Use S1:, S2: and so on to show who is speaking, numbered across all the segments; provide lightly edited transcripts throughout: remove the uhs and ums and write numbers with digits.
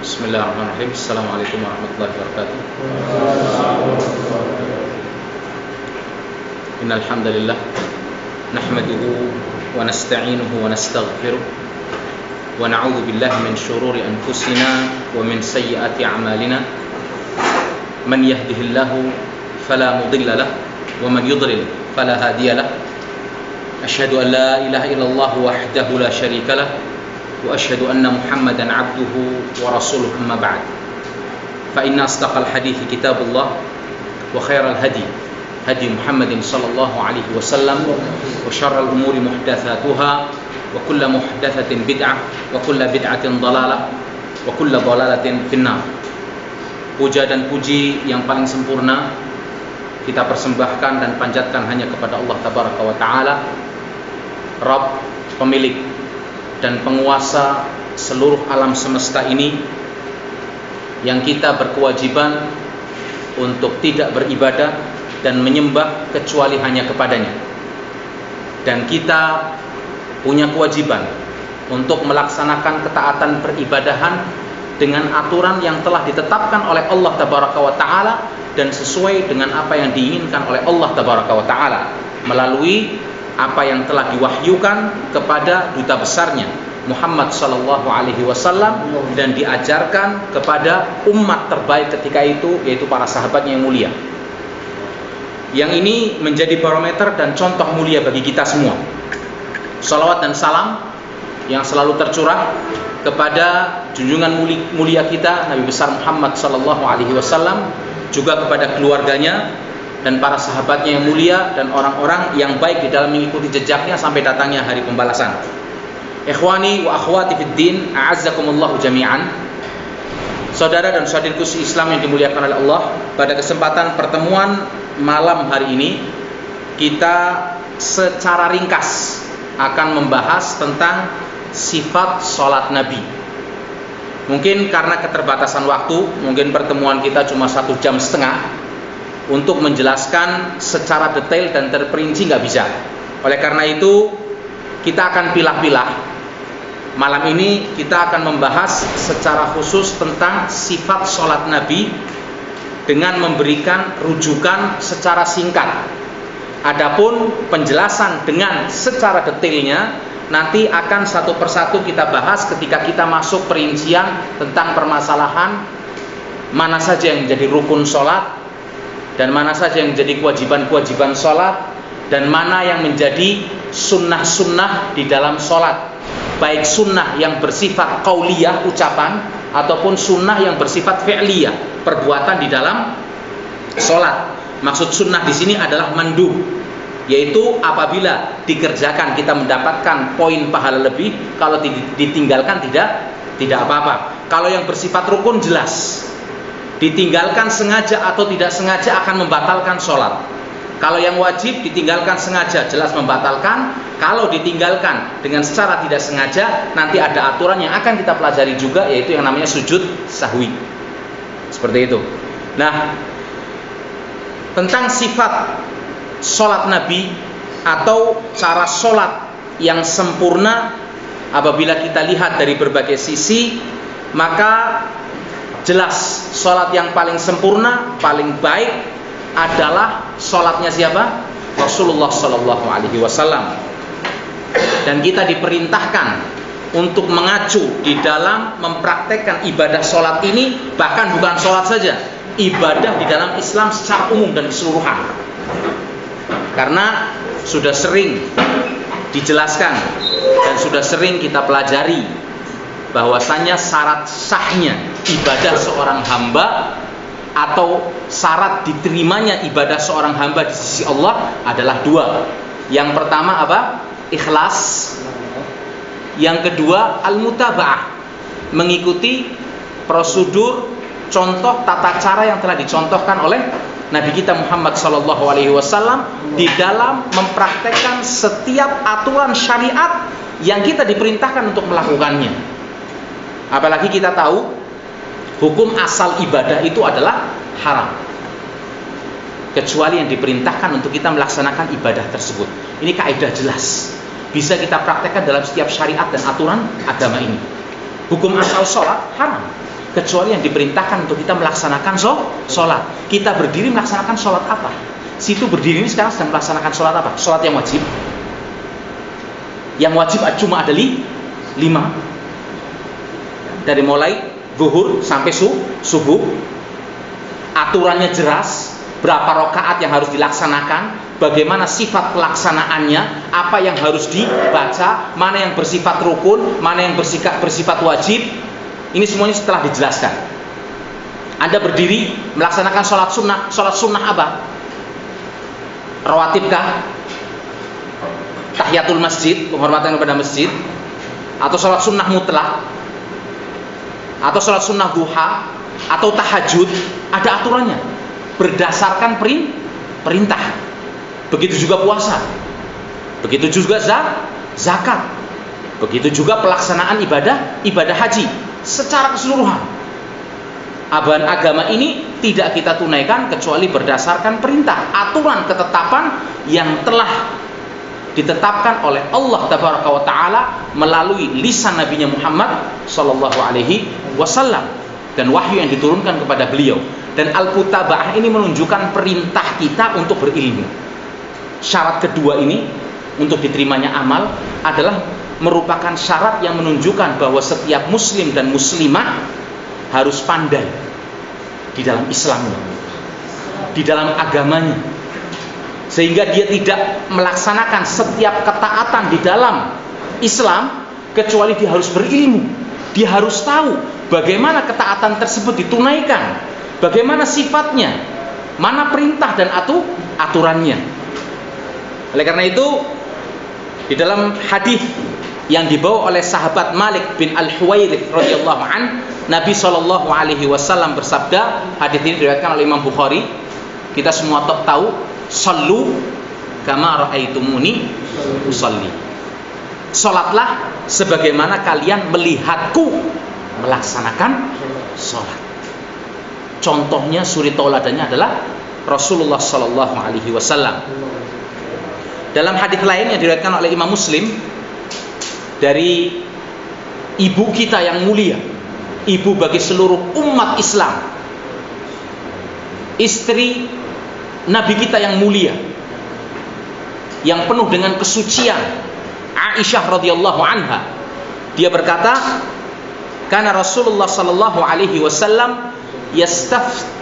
S1: Bismillahirrahmanirrahim. Assalamualaikum warahmatullahi wabarakatuh. Innal hamdalillah nahmaduhu wa nasta'inuhu wa nastaghfiruh wa na'udzu billahi min shururi anfusina wa min sayyiati a'malina. Man yahdihillahu fala mudilla lahu wa man yudlil fala hadiya lahu. Asyhadu an la ilaha illallah wahdahu la syarika lahu wa asyhadu anna Muhammadan abduhu wa rasuluhu, amma ba'd. Fa inna asdaqal hadithi kitabullah wa khairal hadi hadi Muhammadin sallallahu alaihi wasallam wa syarral umuri muhdatsatuha wa kullu muhdatsatin bid'ah wa kullu bid'atin dhalalah wa kullu dhalalatin finnar. Puja dan puji yang paling sempurna kita persembahkan dan panjatkan hanya kepada Allah tabaraka wa taala, Rabb, pemilik dan penguasa seluruh alam semesta ini, yang kita berkewajiban untuk tidak beribadah dan menyembah kecuali hanya kepadanya. Dan kita punya kewajiban untuk melaksanakan ketaatan peribadahan dengan aturan yang telah ditetapkan oleh Allah tabaraka wa taala dan sesuai dengan apa yang diinginkan oleh Allah tabaraka wa taala melalui apa yang telah diwahyukan kepada duta besarnya Muhammad sallallahu alaihi wasallam dan diajarkan kepada umat terbaik ketika itu, yaitu para sahabatnya yang mulia. Yang ini menjadi barometer dan contoh mulia bagi kita semua. Salawat dan salam yang selalu tercurah kepada junjungan mulia kita Nabi besar Muhammad sallallahu alaihi wasallam, juga kepada keluarganya dan para sahabatnya yang mulia dan orang-orang yang baik di dalam mengikuti jejaknya sampai datangnya hari pembalasan. Ikhwani wa akhwati fid din, a'azzakumullahu jami'an. Saudara dan saudariku Islam yang dimuliakan oleh Allah, pada kesempatan pertemuan malam hari ini kita secara ringkas akan membahas tentang sifat salat Nabi. Mungkin karena keterbatasan waktu, mungkin pertemuan kita cuma 1,5 jam untuk menjelaskan secara detail dan terperinci nggak bisa. Oleh karena itu kita akan pilah-pilah. Malam ini kita akan membahas secara khusus tentang sifat sholat Nabi dengan memberikan rujukan secara singkat. Adapun penjelasan dengan secara detailnya nanti akan satu persatu kita bahas ketika kita masuk perincian tentang permasalahan mana saja yang menjadi rukun sholat dan mana saja yang menjadi kewajiban-kewajiban sholat, dan mana yang menjadi sunnah-sunnah di dalam sholat, baik sunnah yang bersifat qauliyah, ucapan, ataupun sunnah yang bersifat fi'liyah, perbuatan di dalam sholat. Maksud sunnah di sini adalah mandub, yaitu apabila dikerjakan kita mendapatkan poin pahala lebih, kalau ditinggalkan tidak apa-apa. Kalau yang bersifat rukun jelas, ditinggalkan sengaja atau tidak sengaja akan membatalkan sholat. Kalau yang wajib ditinggalkan sengaja jelas membatalkan. Kalau ditinggalkan dengan secara tidak sengaja, nanti ada aturan yang akan kita pelajari juga, yaitu yang namanya sujud sahwi. Seperti itu. Nah, tentang sifat sholat Nabi atau cara sholat yang sempurna, apabila kita lihat dari berbagai sisi, maka jelas sholat yang paling sempurna, paling baik adalah sholatnya siapa? Rasulullah Sallallahu Alaihi Wasallam. Dan kita diperintahkan untuk mengacu di dalam mempraktekkan ibadah sholat ini, bahkan bukan sholat saja, ibadah di dalam Islam secara umum dan keseluruhan. Karena sudah sering dijelaskan dan sudah sering kita pelajari bahwasanya syarat sahnya ibadah seorang hamba atau syarat diterimanya ibadah seorang hamba di sisi Allah adalah dua. Yang pertama apa? Ikhlas. Yang kedua al-mutaba'ah, mengikuti prosedur, contoh, tata cara yang telah dicontohkan oleh Nabi kita Muhammad sallallahu alaihi wasallam di dalam mempraktekkan setiap aturan syariat yang kita diperintahkan untuk melakukannya. Apalagi kita tahu hukum asal ibadah itu adalah haram, kecuali yang diperintahkan untuk kita melaksanakan ibadah tersebut. Ini kaidah jelas, bisa kita praktekkan dalam setiap syariat dan aturan agama ini. Hukum asal sholat haram, kecuali yang diperintahkan untuk kita melaksanakan sholat. Kita berdiri melaksanakan sholat apa? Situ berdiri ini sekarang sedang melaksanakan sholat apa? Sholat yang wajib. Yang wajib cuma ada 5. Dari mulai zuhur sampai subuh. Aturannya jelas, berapa rakaat yang harus dilaksanakan, bagaimana sifat pelaksanaannya, apa yang harus dibaca, mana yang bersifat rukun, mana yang bersifat wajib. Ini semuanya setelah dijelaskan. Anda berdiri melaksanakan sholat sunnah. Sholat sunnah apa? Rawatibkah? Tahiyatul masjid, penghormatan kepada masjid, atau sholat sunnah mutlak, atau sholat sunnah duha, atau tahajud? Ada aturannya berdasarkan perintah. Begitu juga puasa, begitu juga zakat, begitu juga pelaksanaan ibadah haji secara keseluruhan. Agama ini tidak kita tunaikan kecuali berdasarkan perintah, aturan, ketetapan yang telah ditetapkan oleh Allah Tabaraka wa Ta'ala melalui lisan Nabi Muhammad sallallahu alaihi wasallam dan wahyu yang diturunkan kepada beliau. Dan al-mutaba'ah ini menunjukkan perintah kita untuk berilmu. Syarat kedua ini untuk diterimanya amal adalah merupakan syarat yang menunjukkan bahwa setiap muslim dan muslimah harus pandai di dalam Islamnya, di dalam agamanya, sehingga dia tidak melaksanakan setiap ketaatan di dalam Islam kecuali dia harus berilmu. Dia harus tahu bagaimana ketaatan tersebut ditunaikan, bagaimana sifatnya, mana perintah dan aturannya. Oleh karena itu, di dalam hadis yang dibawa oleh sahabat Malik bin Al-Huwairits radhiyallahu an, Nabi sallallahu alaihi wasallam bersabda, hadis ini diriwayatkan oleh Imam Bukhari, kita semua tahu, sallu kama ra'aitumuni usalli. Salatlah sebagaimana kalian melihatku melaksanakan salat. Contohnya, suri tauladannya adalah Rasulullah sallallahu alaihi wasallam. Dalam hadis lain yang diriwayatkan oleh Imam Muslim dari ibu kita yang mulia, ibu bagi seluruh umat Islam, istri Nabi kita yang mulia, yang penuh dengan kesucian, Aisyah radhiyallahu anha, dia berkata, kana Rasulullah sallallahu alaihi wasallam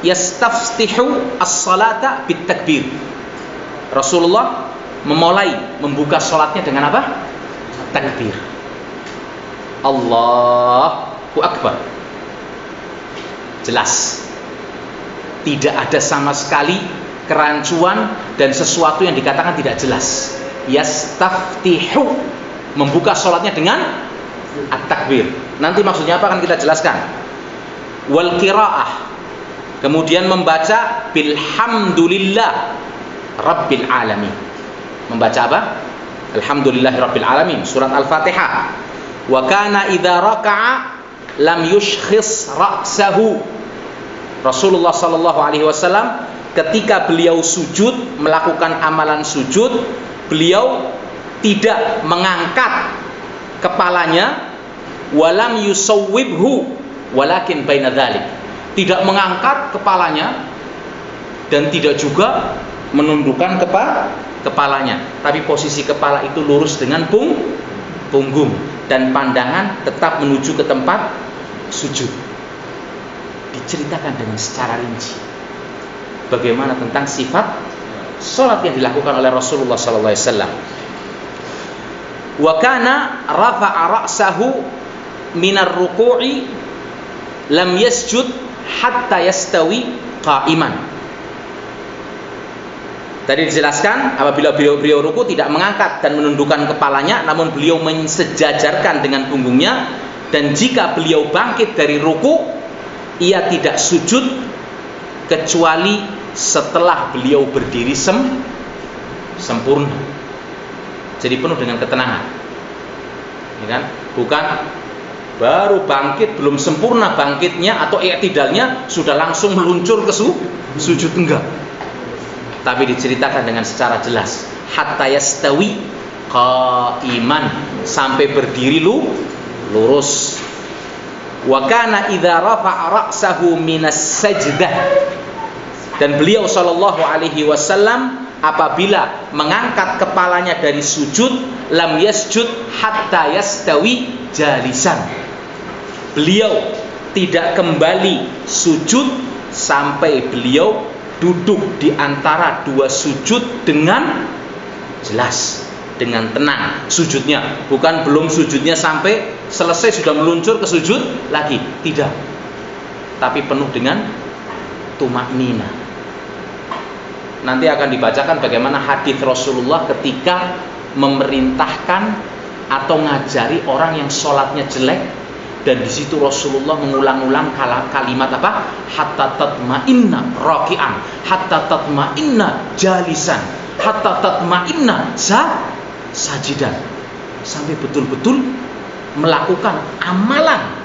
S1: yastaftihu as-salata bit-takbir. Rasulullah membuka salatnya dengan apa? Takbir. Allahu Akbar. Jelas, tidak ada sama sekali kerancuan dan sesuatu yang dikatakan tidak jelas. Yastaftihu, membuka salatnya dengan at-takbir. Nanti maksudnya apa akan kita jelaskan. Wal qiraah, kemudian membaca bilhamdulillah rabbil alamin. Membaca apa? Alhamdulillahirabbil alamin, surat Al-Fatihah. Wa kana idza raka'a lam yushkhis ra'sahu. Rasulullah sallallahu alaihi wasallam ketika beliau sujud, melakukan amalan sujud, beliau tidak mengangkat kepalanya, walam yusawwibhu walakin baina dzalik. Tidak mengangkat kepalanya dan tidak juga menundukkan kepalanya, tapi posisi kepala itu lurus dengan punggung dan pandangan tetap menuju ke tempat sujud. Diceritakan dengan secara rinci bagaimana tentang sifat salat yang dilakukan oleh Rasulullah sallallahu alaihi wasallam. Wa kana rafa'a ra'sahu minar ruku'i lam yasjud hatta yastawi qa'iman. Tadi dijelaskan, apabila beliau ruku tidak mengangkat dan menundukkan kepalanya, namun beliau mensejajarkan dengan punggungnya, dan jika beliau bangkit dari ruku, ia tidak sujud kecuali setelah beliau berdiri sempurna. Jadi penuh dengan ketenangan, ya kan? Bukan baru bangkit, belum sempurna bangkitnya atau i'tidalnya sudah langsung meluncur ke sujud, enggak. Tapi diceritakan dengan secara jelas, hatta yastawi qa'iman, sampai berdiri lurus. Wa kana idza rafa'a ra'sahu minas sajdah. Dan beliau sallallahu alaihi wasallam apabila mengangkat kepalanya dari sujud, lam yasjud hatta yastawi jalisan. Beliau tidak kembali sujud sampai beliau duduk di antara dua sujud dengan jelas, dengan tenang sujudnya. Bukan belum sujudnya sampai selesai sudah meluncur ke sujud lagi, tidak. Tapi penuh dengan tumaknina. Nanti akan dibacakan bagaimana hadis Rasulullah ketika memerintahkan atau ngajari orang yang sholatnya jelek, dan di situ Rasulullah mengulang-ulang kalimat apa? Hatta tatma'inna raki'an, hatta tatma'inna jalisan, hatta tatma'inna sajidan, sampai betul-betul melakukan amalan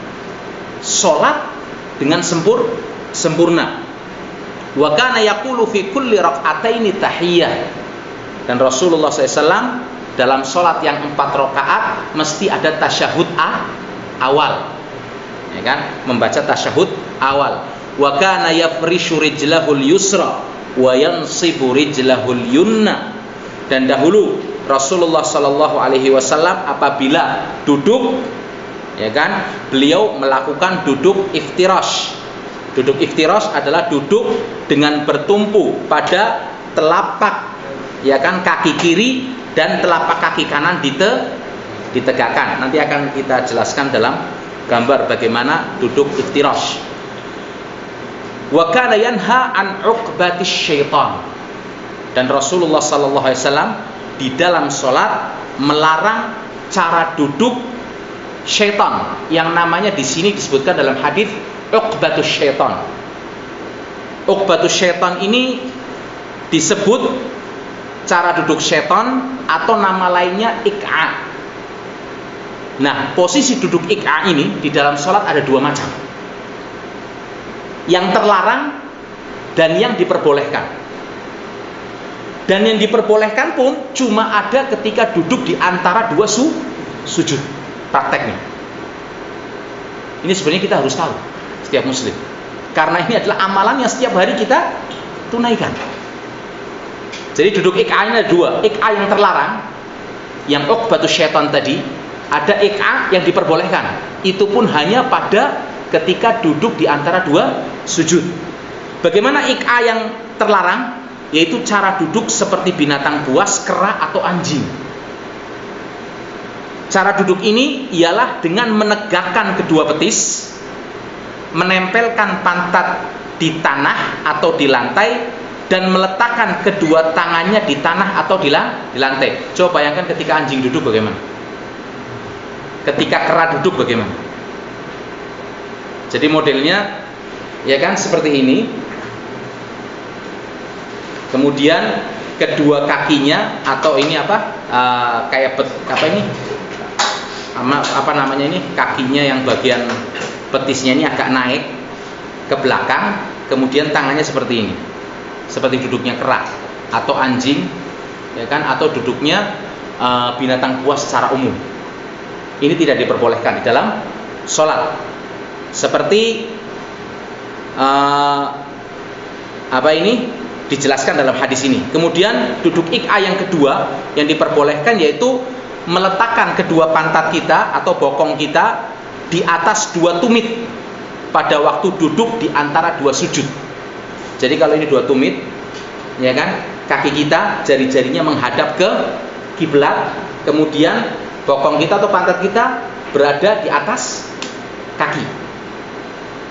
S1: sholat dengan sempurna. Wa kana yaqulu fi kulli rak'ataini tahiyyah. Dan Rasulullah SAW dalam sholat yang 4 rakaat mesti ada tasyahud awal, ya kan? Membaca tasyahud awal. Wa kana yafrishu rijlahul yusra wa yansibu rijlahul yumna. Dan dahulu Rasulullah sallallahu alaihi wasallam apabila duduk, ya kan, beliau melakukan duduk iftirash. Duduk iftirash adalah duduk dengan bertumpu pada telapak, ya kan, kaki kiri dan telapak kaki kanan ditegakkan. Nanti akan kita jelaskan dalam gambar bagaimana duduk iftirash. Wa kana yanha an uqbatis syaitan. Dan Rasulullah sallallahu alaihi wasallam di dalam salat melarang cara duduk syaitan, yang namanya di sini disebutkan dalam hadis uqbatus syaitan. Uqbatus syaitan ini disebut cara duduk syaitan atau nama lainnya ik'a. Nah, posisi duduk ik'a ini di dalam sholat ada 2 macam. Yang terlarang dan yang diperbolehkan. Dan yang diperbolehkan pun cuma ada ketika duduk di antara 2 sujud. Prakteknya. Ini sebenarnya kita harus tahu, setiap muslim. Karena ini adalah amalan yang setiap hari kita tunaikan. Jadi duduk ik'a ini ada 2. Ik'a yang terlarang, yang uqbatus syaitan tadi. Ada ik'a yang diperbolehkan. Itu pun hanya pada ketika duduk di antara 2 sujud. Bagaimana ik'a yang terlarang? Yaitu cara duduk seperti binatang buas, kera atau anjing. Cara duduk ini ialah dengan menegakkan kedua betis, menempelkan pantat di tanah atau di lantai, dan meletakkan kedua tangannya di tanah atau di lantai. Coba bayangkan ketika anjing duduk bagaimana? Ketika kera duduk bagaimana? Jadi modelnya, ya kan, seperti ini. Kemudian kedua kakinya atau ini apa? Kayak apa ini? Apa namanya ini? Kakinya yang bagian betisnya ini agak naik ke belakang, kemudian tangannya seperti ini. Seperti duduknya kera atau anjing, ya kan, atau duduknya binatang buas secara umum. Ini tidak diperbolehkan di dalam sholat. Seperti apa ini dijelaskan dalam hadis ini. Kemudian duduk ik'a yang kedua yang diperbolehkan yaitu meletakkan kedua pantat kita atau bokong kita di atas 2 tumit pada waktu duduk di antara 2 sujud. Jadi kalau ini 2 tumit, ya kan, kaki kita jari-jarinya menghadap ke kiblat, kemudian bokong kita atau pantat kita berada di atas kaki,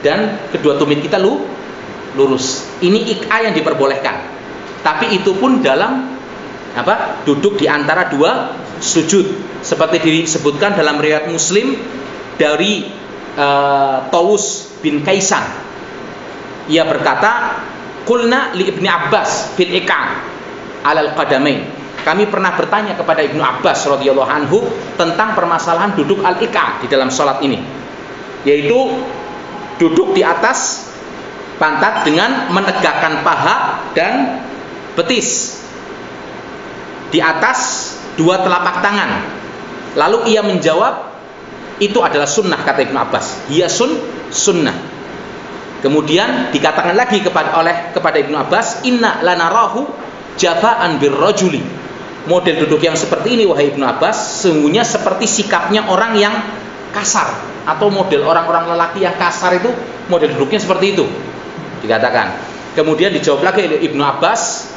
S1: dan kedua tumit kita lurus. Ini ik'a yang diperbolehkan. Tapi itu pun dalam apa? Duduk di antara 2 sujud. Seperti disebutkan dalam riwayat Muslim dari Tawus bin Kaisan. Ia berkata, "Qulna li Ibni Abbas fil ik'a 'alal qadamain." Kami pernah bertanya kepada Ibnu Abbas radhiyallahu anhu tentang permasalahan duduk al-ik'a di dalam salat ini. Yaitu duduk di atas pantat dengan menegakkan paha dan betis di atas 2 telapak tangan. Lalu ia menjawab, itu adalah sunnah, kata Ibnu Abbas. Hiya sunnah. Kemudian dikatakan lagi kepada Ibnu Abbas, inna lanarahu jafa'an birrajuli. Model duduk yang seperti ini, wahai Ibnu Abbas, sesungguhnya seperti sikapnya orang yang kasar, atau model orang-orang lelaki yang kasar itu model duduknya seperti itu, dikatakan. Kemudian dijawab lagi oleh Ibnu Abbas,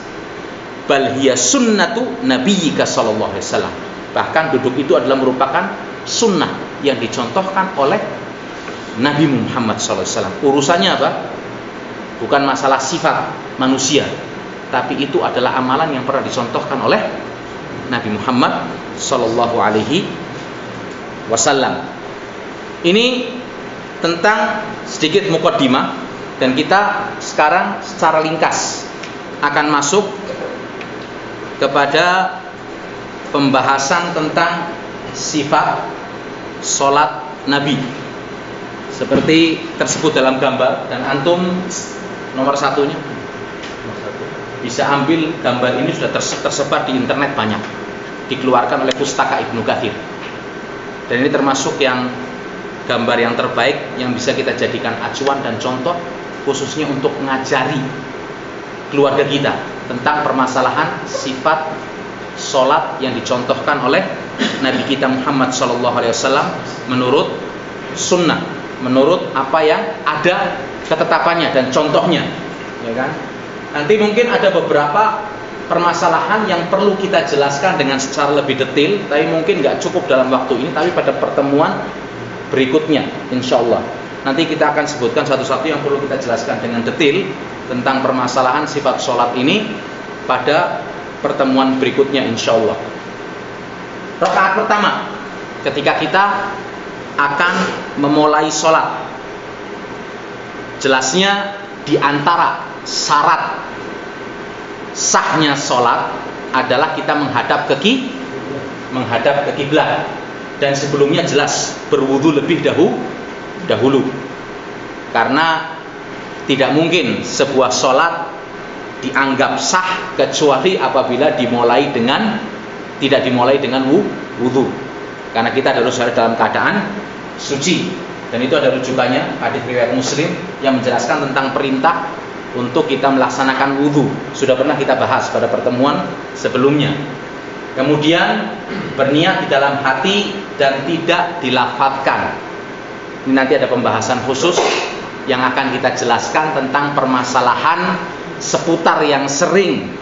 S1: bal hiya sunnatu nabiyyika sallallahu alaihi wasallam. Bahkan duduk itu adalah merupakan sunnah yang dicontohkan oleh Nabi Muhammad SAW. Urusannya apa? Bukan masalah sifat manusia, tapi itu adalah amalan yang pernah dicontohkan oleh Nabi Muhammad Sallallahu Alaihi Wasallam. Ini tentang sedikit muqaddimah, dan kita sekarang secara ringkas akan masuk kepada pembahasan tentang sifat sholat Nabi seperti tersebut dalam gambar. Dan antum nomor satunya bisa ambil gambar ini, sudah tersebar di internet banyak, dikeluarkan oleh Pustaka Ibnu Katsir, dan ini termasuk yang gambar yang terbaik yang bisa kita jadikan acuan dan contoh, khususnya untuk ngajari keluarga kita tentang permasalahan sifat sholat yang dicontohkan oleh Nabi kita Muhammad SAW menurut sunnah, menurut apa yang ada ketetapannya dan contohnya, ya kan? Nanti mungkin ada beberapa permasalahan yang perlu kita jelaskan dengan secara lebih detail, tapi mungkin nggak cukup dalam waktu ini, tapi pada pertemuan berikutnya insya Allah nanti kita akan sebutkan satu-satu yang perlu kita jelaskan dengan detail tentang permasalahan sifat sholat ini pada pertemuan berikutnya insya Allah. Rakaat pertama ketika kita akan memulai sholat, jelasnya di antara syarat sahnya sholat adalah kita menghadap ke kiblat, dan sebelumnya jelas berwudu lebih dahulu, karena tidak mungkin sebuah sholat dianggap sah kecuali apabila tidak dimulai dengan wudu, karena kita harus dalam keadaan suci. Dan itu ada rujukannya hadis riwayat Muslim yang menjelaskan tentang perintah untuk kita melaksanakan wudu. Sudah pernah kita bahas pada pertemuan sebelumnya. Kemudian berniat di dalam hati dan tidak dilafadzkan. Ini nanti ada pembahasan khusus yang akan kita jelaskan tentang permasalahan seputar yang sering,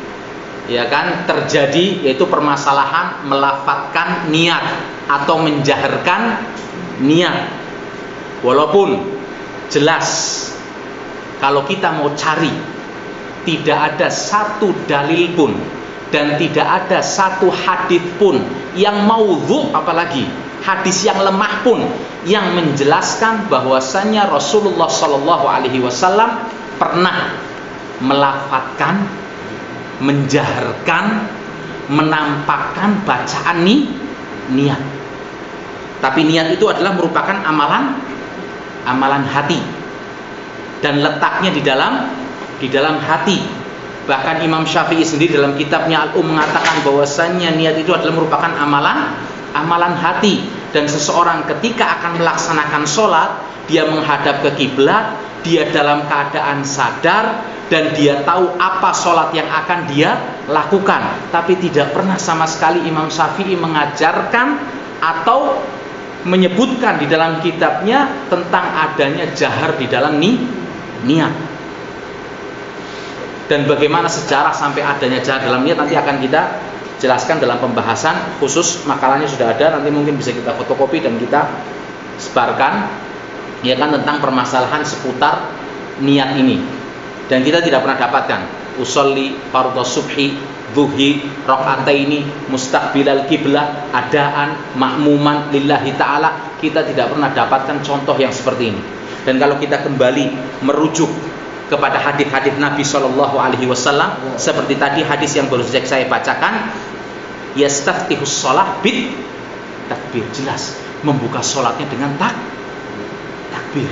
S1: ya kan, terjadi, yaitu permasalahan melafadzkan niat atau menjaharkan niat. Walaupun jelas kalau kita mau cari, tidak ada satu dalil pun dan tidak ada satu hadis pun yang maudhu, apalagi hadis yang lemah pun, yang menjelaskan bahwasannya Rasulullah SAW pernah melafadzkan, menjaharkan, menampakkan bacaan niat. Tapi niat itu adalah merupakan amalan hati, dan letaknya di dalam hati. Bahkan Imam Syafi'i sendiri dalam kitabnya Al-Um mengatakan bahwasannya niat itu adalah merupakan amalan hati. Dan seseorang ketika akan melaksanakan sholat, dia menghadap ke kiblat, dia dalam keadaan sadar dan dia tahu apa sholat yang akan dia lakukan. Tapi tidak pernah sama sekali Imam Syafi'i mengajarkan atau menyebutkan di dalam kitabnya tentang adanya jahar di dalam niat. Dan bagaimana sejarah sampai adanya jahar dalam niat nanti akan kita jelaskan dalam pembahasan khusus. Makalahnya sudah ada, nanti mungkin bisa kita fotokopi dan kita sebarkan, ya kan, tentang permasalahan seputar niat ini. Dan kita tidak pernah dapatkan usolli fardhu subhi dhuhi rakaataini mustaqbilal kiblah adaan makmuman lillahi ta'ala. Kita tidak pernah dapatkan contoh yang seperti ini. Dan kalau kita kembali merujuk kepada hadis-hadis Nabi SAW, seperti tadi hadis yang baru saja saya bacakan, yastaftihus shalah bit takbir, jelas membuka sholatnya dengan takbir.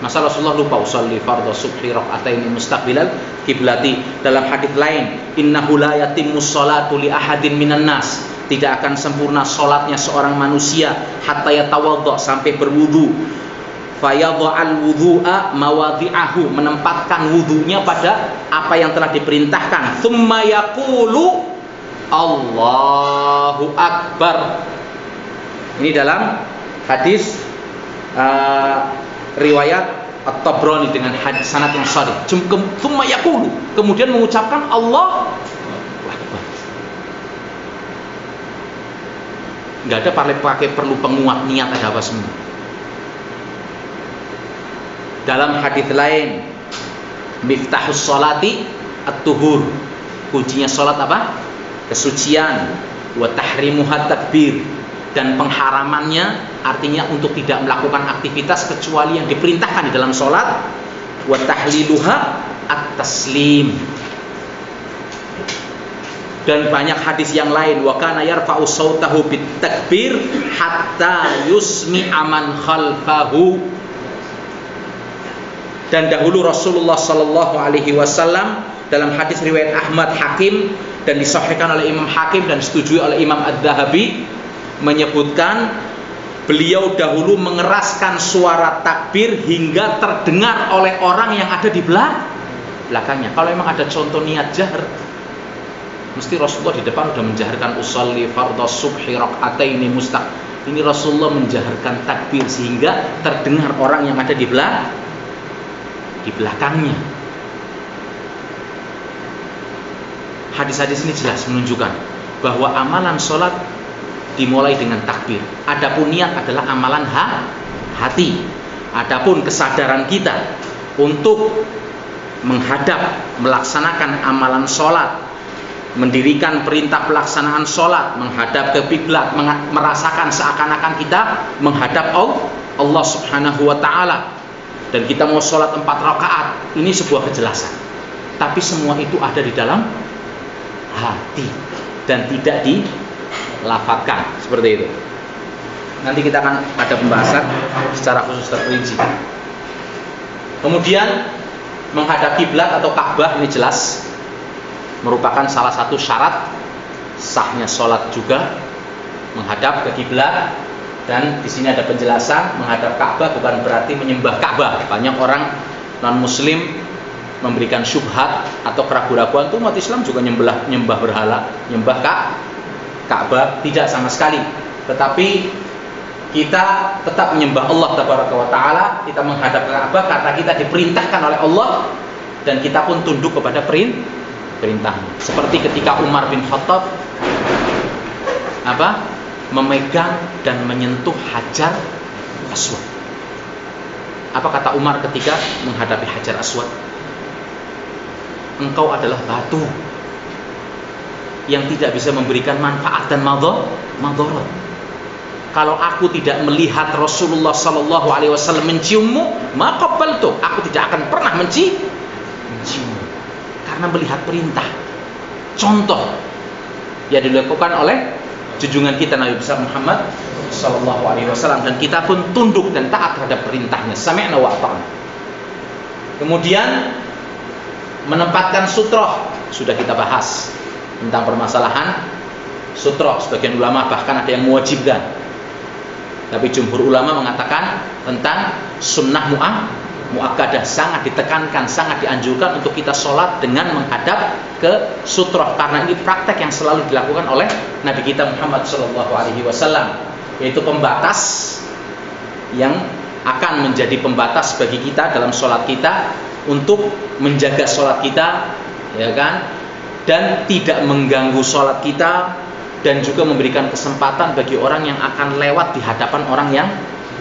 S1: Masa Rasulullah lupa usolli fardhu subhi rakaataini mustaqbilal kiblati? Dalam hadis lain, innahu la yatimmus sholatu li ahadin minan nas tidak akan sempurna sholatnya seorang manusia hatta yatawadda, sampai berwudu, fayadha'al wudhu'a mawadhi'ahu, menempatkan wudunya pada apa yang telah diperintahkan, tsumma yaqulu Allahu Akbar. Ini dalam hadis riwayat At-Tabrani dengan hadis sanad yang sahih. Tsumma yaqulu, kemudian mengucapkan Allahu Akbar. Enggak ada pakai perlu penguat niat, ada apa semua. Dalam hadis lain, miftahus sholati at-tuhur, kuncinya salat apa? Kesucian. Wa tahrimuhat takbir, dan pengharamannya artinya untuk tidak melakukan aktivitas kecuali yang diperintahkan di dalam salat. Wa tahliluha at-taslim. Dan banyak hadis yang lain, wa kana yarfa'u sautahu bit takbir hatta yusmi'a man khalfahu. Dan dahulu Rasulullah sallallahu alaihi wasallam dalam hadis riwayat Ahmad, Hakim, dan disahihkan oleh Imam Hakim dan disetujui oleh Imam Ad-Dhahabi, menyebutkan beliau dahulu mengeraskan suara takbir hingga terdengar oleh orang yang ada di belakangnya. Kalau memang ada contoh niat jahar, mesti Rasulullah di depan sudah menjaharkan usolli fardhu subhi raka'ataini mustaq. Ini Rasulullah menjaharkan takbir sehingga terdengar orang yang ada di belakangnya. Hadis-hadis ini jelas menunjukkan bahwa amalan sholat dimulai dengan takbir. Adapun niat adalah amalan hati. Adapun kesadaran kita untuk menghadap, melaksanakan amalan sholat, mendirikan perintah pelaksanaan sholat, menghadap ke kiblat, merasakan seakan-akan kita menghadap Allah Subhanahu wa ta'ala, dan kita mau sholat 4 rakaat, ini sebuah kejelasan. Tapi semua itu ada di dalam hati dan tidak dilafadzkan, seperti itu. Nanti kita akan ada pembahasan secara khusus terperinci. Kemudian menghadap kiblat atau Ka'bah ini jelas merupakan salah satu syarat sahnya sholat juga, menghadap ke kiblat. Dan di sini ada penjelasan, menghadap Ka'bah bukan berarti menyembah Ka'bah. Banyak orang non-muslim memberikan syubhat atau keraguan-keraguan, itu umat Islam juga nyembah berhala, nyembah Ka'bah. Tidak sama sekali. Tetapi kita tetap menyembah Allah Tabaraka wa Ta'ala, kita menghadap ke Ka'bah karena kita diperintahkan oleh Allah, dan kita pun tunduk kepada perintahnya. Seperti ketika Umar bin Khattab memegang dan menyentuh Hajar Aswad. Apa kata Umar ketika menghadapi Hajar Aswad? Engkau adalah batu yang tidak bisa memberikan manfaat dan madharat. Kalau aku tidak melihat Rasulullah sallallahu alaihi wasallam menciummu, maka qabbaltu, aku tidak akan pernah menciummu. Karena melihat perintah, contoh yang dilakukan oleh junjungan kita Nabi besar Muhammad sallallahu alaihi wasallam, dan kita pun tunduk dan taat terhadap perintahnya. Sami'na wa ata'na. Kemudian menempatkan sutroh, sudah kita bahas tentang permasalahan sutroh. Sebagian ulama bahkan ada yang mewajibkan, tapi jumhur ulama mengatakan tentang sunnah muakkadah, sangat ditekankan, sangat dianjurkan untuk kita sholat dengan menghadap ke sutroh, karena ini praktek yang selalu dilakukan oleh Nabi kita Muhammad SAW, yaitu pembatas yang akan menjadi pembatas bagi kita dalam sholat kita, untuk menjaga sholat kita, ya kan, dan tidak mengganggu sholat kita, dan juga memberikan kesempatan bagi orang yang akan lewat di hadapan orang yang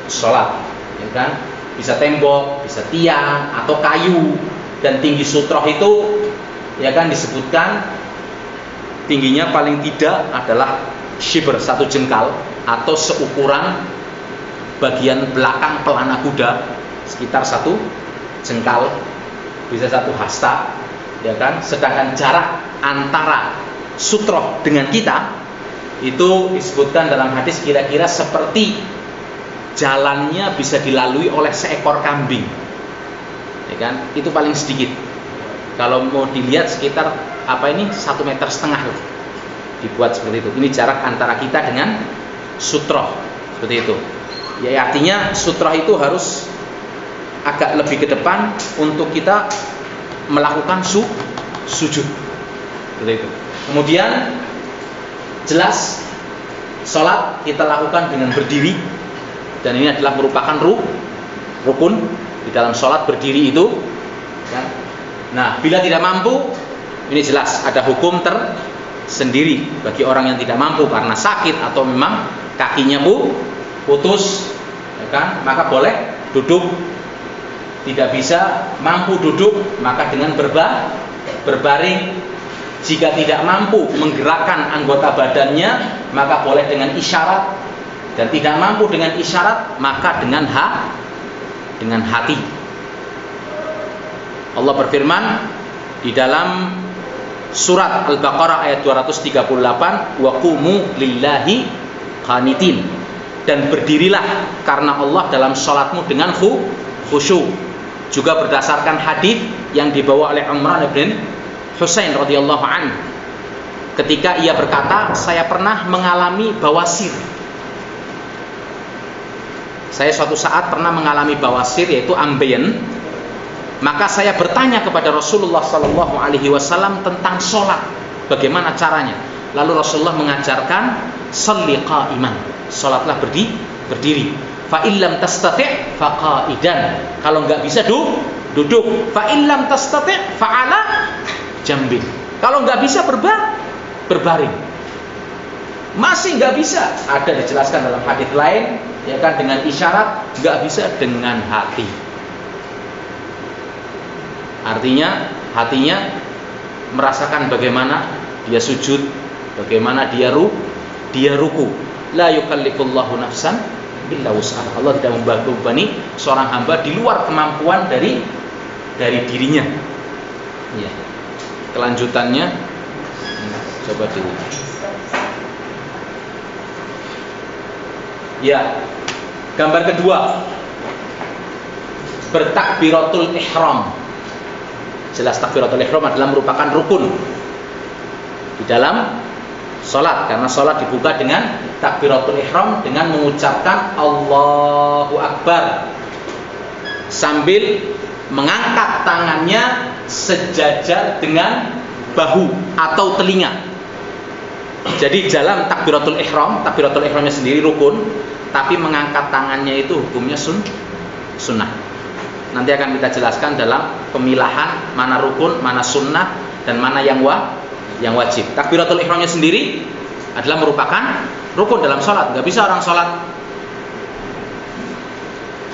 S1: sholat, ya kan. Bisa tembok, bisa tiang, atau kayu. Dan tinggi sutroh itu, ya kan, disebutkan tingginya paling tidak adalah shibr, 1 jengkal, atau seukuran bagian belakang pelana kuda, sekitar 1 jengkal, bisa 1 hasta, ya kan. Sedangkan jarak antara sutroh dengan kita itu disebutkan dalam hadis kira-kira seperti jalannya bisa dilalui oleh seekor kambing, ya kan. Itu paling sedikit. Kalau mau dilihat sekitar 1,5 meter dibuat seperti itu. Ini jarak antara kita dengan sutroh, seperti itu. Ya artinya sutroh itu harus agak lebih ke depan untuk kita melakukan sujud, seperti itu. Kemudian jelas sholat kita lakukan dengan berdiri, dan ini adalah merupakan rukun di dalam sholat, berdiri itu. Nah, bila tidak mampu, ini jelas ada hukum tersendiri bagi orang yang tidak mampu karena sakit atau memang kakinya putus, ya kan? Maka boleh duduk. Tidak bisa mampu duduk, maka dengan berbaring. Jika tidak mampu menggerakkan anggota badannya, maka boleh dengan isyarat. Dan tidak mampu dengan isyarat, maka dengan hati. Allah berfirman di dalam surat Al-Baqarah ayat 238, wa qumu lillahi qanitin, dan berdirilah karena Allah dalam salatmu dengan khusyuk. Juga berdasarkan hadis yang dibawa oleh Imran bin Husain radhiyallahu anhu, ketika ia berkata, saya pernah mengalami bawasir. Saya suatu saat pernah mengalami bawasir, yaitu ambeien. Maka saya bertanya kepada Rasulullah sallallahu alaihi wasallam tentang sholat, bagaimana caranya. Lalu Rasulullah mengajarkan, sholli qa'iman, sholatlah berdiri. Fa illam tastati' fa qa'idan, kalau enggak bisa duduk. Fa illam tastati' fa 'ala jambin, kalau enggak bisa berbaring. Masih enggak bisa, ada dijelaskan dalam hadis lain, ya kan, dengan isyarat, enggak bisa dengan hati. Artinya hatinya merasakan bagaimana dia sujud, bagaimana dia ruku. La yukallifullahu nafsan illa wus'aha. Allah tidak membebani seorang hamba di luar kemampuan dari dirinya. Ya. Kelanjutannya coba dulu. Ya. Gambar kedua, bertakbiratul ihram. Jelas takbiratul ihram adalah merupakan rukun di dalam sholat, karena sholat dibuka dengan takbiratul ihram dengan mengucapkan Allahu Akbar sambil mengangkat tangannya sejajar dengan bahu atau telinga. Jadi dalam takbiratul ihramnya sendiri rukun, tapi mengangkat tangannya itu hukumnya sunnah. Nanti akan kita jelaskan dalam pemilahan mana rukun, mana sunnah, dan mana yang wajib. Takbiratul ihramnya sendiri adalah merupakan rukun dalam sholat. Nggak bisa orang sholat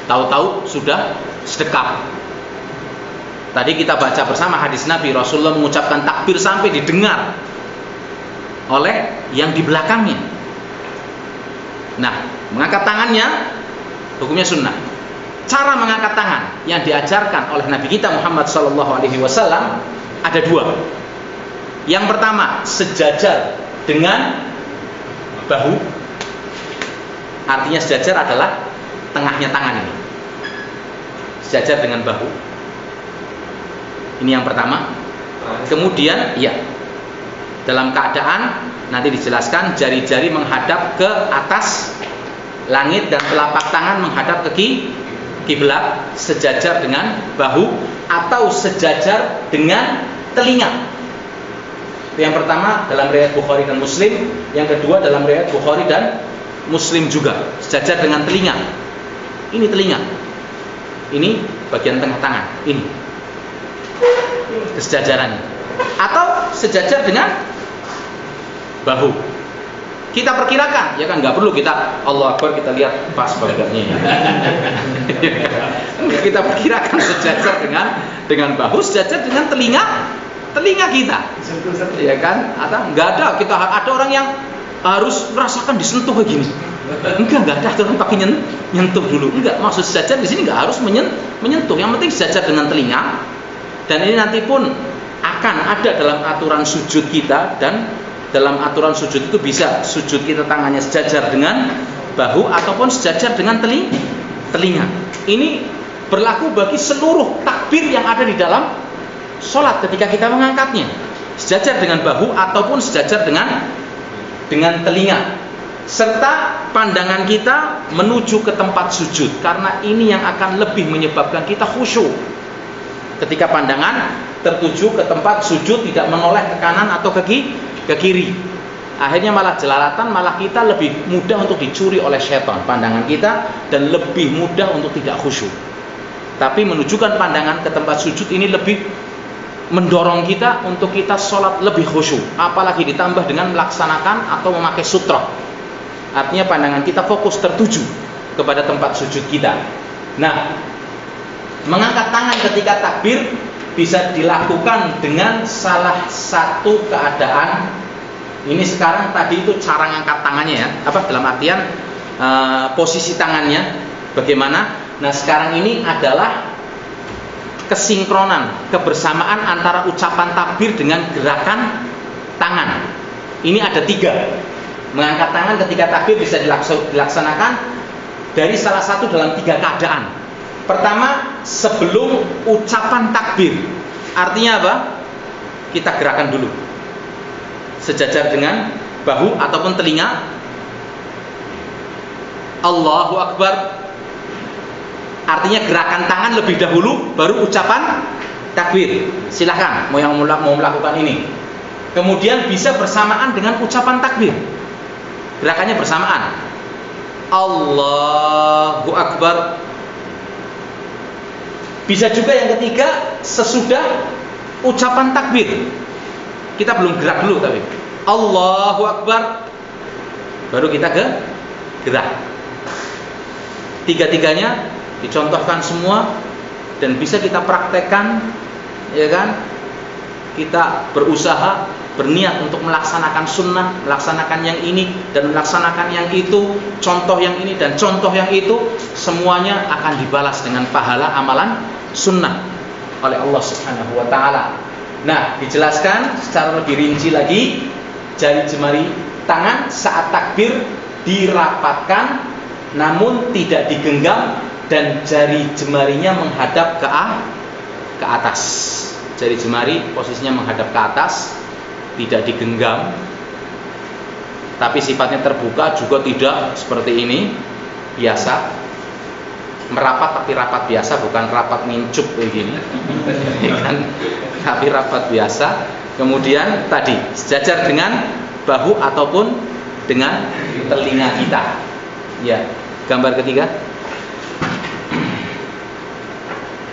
S1: tahu-tahu sudah sedekap. Tadi kita baca bersama hadis Nabi, Rasulullah mengucapkan takbir sampai didengar oleh yang di belakangnya. Nah, mengangkat tangannya hukumnya sunnah. Cara mengangkat tangan yang diajarkan oleh Nabi kita Muhammad SAW ada dua. Yang pertama, sejajar dengan bahu. Artinya sejajar adalah tengahnya tangan ini. Sejajar dengan bahu. Ini yang pertama. Kemudian, ya, dalam keadaan nanti dijelaskan jari-jari menghadap ke atas langit dan telapak tangan menghadap ke kiblat, sejajar dengan bahu atau sejajar dengan telinga. Yang pertama dalam riwayat Bukhari dan Muslim, yang kedua dalam riwayat Bukhari dan Muslim juga, sejajar dengan telinga. Ini telinga, ini bagian tengah tangan, ini kesejajarannya, atau sejajar dengan bahu. Kita perkirakan, ya kan, nggak perlu kita Allah Akbar kita lihat pas badannya. Kita perkirakan sejajar dengan bahu, sejajar dengan telinga kita, ya kan? Atau nggak ada, kita ada orang yang harus merasakan disentuh kayak gini. Enggak ada orang pakai nyentuh dulu. Enggak, maksud sejajar di sini nggak harus menyentuh. Yang penting sejajar dengan telinga. Dan ini nanti pun akan ada dalam aturan sujud kita, dan dalam aturan sujud itu bisa sujud kita tangannya sejajar dengan bahu ataupun sejajar dengan telinga. Ini berlaku bagi seluruh takbir yang ada di dalam sholat ketika kita mengangkatnya, sejajar dengan bahu ataupun sejajar dengan dengan telinga, serta pandangan kita menuju ke tempat sujud, karena ini yang akan lebih menyebabkan kita khusyuk. Ketika pandangan tertuju ke tempat sujud, tidak menoleh ke kanan atau ke kiri, akhirnya malah jelalatan, malah kita lebih mudah untuk dicuri oleh syaitan pandangan kita, dan lebih mudah untuk tidak khusyuk. Tapi menunjukkan pandangan ke tempat sujud ini lebih mendorong kita untuk kita sholat lebih khusyuk, apalagi ditambah dengan melaksanakan atau memakai sutra. Artinya pandangan kita fokus tertuju kepada tempat sujud kita. Nah, mengangkat tangan ketika takbir bisa dilakukan dengan salah satu keadaan. Ini sekarang, tadi itu cara ngangkat tangannya ya, dalam artian posisi tangannya bagaimana. Nah, sekarang ini adalah kesinkronan, kebersamaan antara ucapan takbir dengan gerakan tangan. Ini ada 3. Mengangkat tangan ketika takbir bisa dilaksanakan dari salah satu dalam 3 keadaan. Pertama, sebelum ucapan takbir. Artinya apa? Kita gerakan dulu, sejajar dengan bahu ataupun telinga. Allahu Akbar. Artinya gerakan tangan lebih dahulu, baru ucapan takbir. Silahkan mau yang mau melakukan ini. Kemudian bisa bersamaan dengan ucapan takbir, gerakannya bersamaan. Allahu Akbar. Bisa juga yang ketiga, sesudah ucapan takbir, kita belum gerak dulu, tapi Allahu Akbar, baru kita gerak. 3-tiganya dicontohkan semua dan bisa kita praktekkan, ya kan? Kita berusaha, berniat untuk melaksanakan sunnah, melaksanakan yang ini dan melaksanakan yang itu, contoh yang ini dan contoh yang itu, semuanya akan dibalas dengan pahala amalan sunnah oleh Allah Subhanahu wa taala. Nah, dijelaskan secara lebih rinci lagi, jari jemari tangan saat takbir dirapatkan namun tidak digenggam, dan jari jemarinya menghadap ke atas. Jari jemari posisinya menghadap ke atas, tidak digenggam, tapi sifatnya terbuka, juga tidak seperti ini biasa, merapat tapi rapat biasa, bukan rapat mincup begini, kan? Tapi rapat biasa. Kemudian tadi sejajar dengan bahu ataupun dengan telinga kita. Ya, gambar ketiga.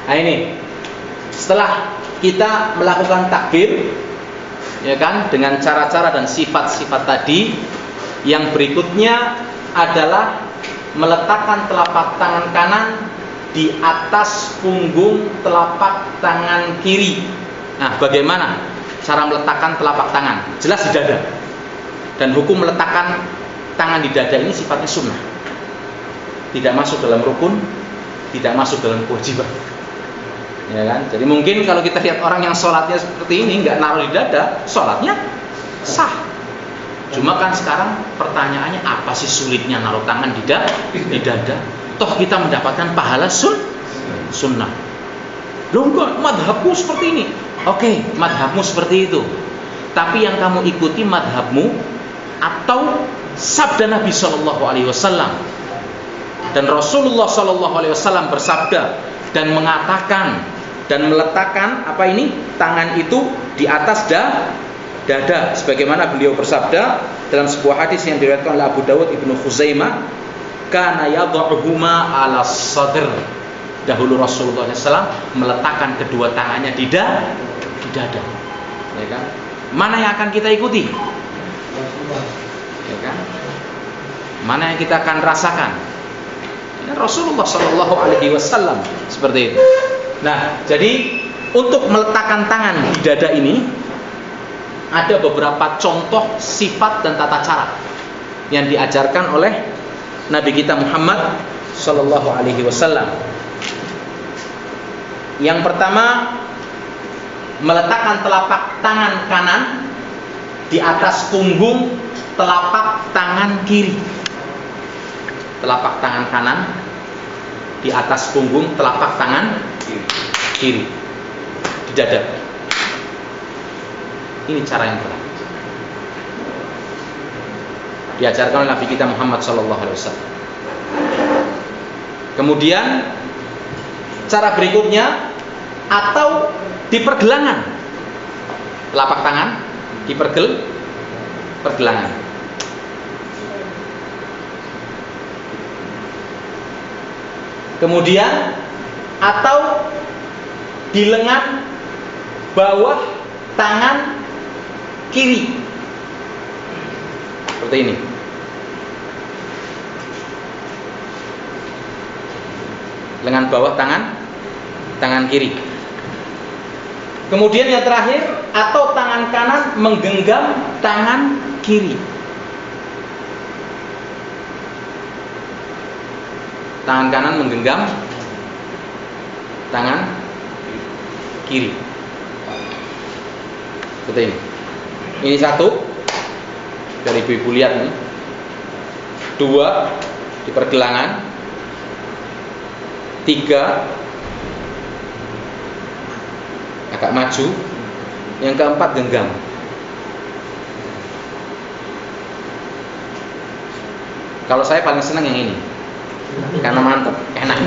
S1: Nah, ini setelah kita melakukan takbir, ya kan, dengan cara-cara dan sifat-sifat tadi, yang berikutnya adalah meletakkan telapak tangan kanan di atas punggung telapak tangan kiri. Nah, bagaimana cara meletakkan telapak tangan? Jelas di dada. Dan hukum meletakkan tangan di dada ini sifatnya sunnah, tidak masuk dalam rukun, tidak masuk dalam kewajiban. Ya kan? Jadi mungkin kalau kita lihat orang yang sholatnya seperti ini, nggak naruh di dada, sholatnya sah. Cuma kan sekarang pertanyaannya, apa sih sulitnya naruh tangan di dada? Toh kita mendapatkan pahala sunnah. Loh enggak, madhabku seperti ini. Oke, madhabmu seperti itu. Tapi yang kamu ikuti madhabmu atau sabda Nabi Shallallahu Alaihi Wasallam. Dan Rasulullah Shallallahu Alaihi Wasallam bersabda dan mengatakan dan meletakkan tangan itu di atas dada, sebagaimana beliau bersabda dalam sebuah hadis yang diriwayatkan oleh Abu Dawud, Ibnu Khuzaimah, kana yad'uhuma 'ala sadr. Dahulu Rasulullah SAW meletakkan kedua tangannya di dada. Ya kan? Mana yang akan kita ikuti? Ya kan? Mana yang kita akan rasakan? Ya, Rasulullah Shallallahu Alaihi Wasallam seperti itu. Nah, jadi untuk meletakkan tangan di dada ini ada beberapa contoh sifat dan tata cara yang diajarkan oleh Nabi kita Muhammad Shallallahu Alaihi Wasallam. Yang pertama, meletakkan telapak tangan kanan di atas punggung telapak tangan kiri. Telapak tangan kanan di atas punggung telapak tangan kiri di dada. Ini cara yang benar. diajarkan oleh Nabi kita Muhammad sallallahu alaihi wasallam. Kemudian cara berikutnya, atau di pergelangan, telapak tangan di pergelangan. Kemudian atau di lengan bawah tangan kiri, seperti ini. Lengan bawah tangan kiri. Kemudian yang terakhir, atau tangan kanan menggenggam tangan kiri. Tangan kanan menggenggam tangan kiri. Seperti ini. Ini satu, dari ibu-ibu lihat nih. Dua di pergelangan. Tiga agak maju. Yang keempat genggam. Kalau saya paling senang yang ini, karena mantap, enak,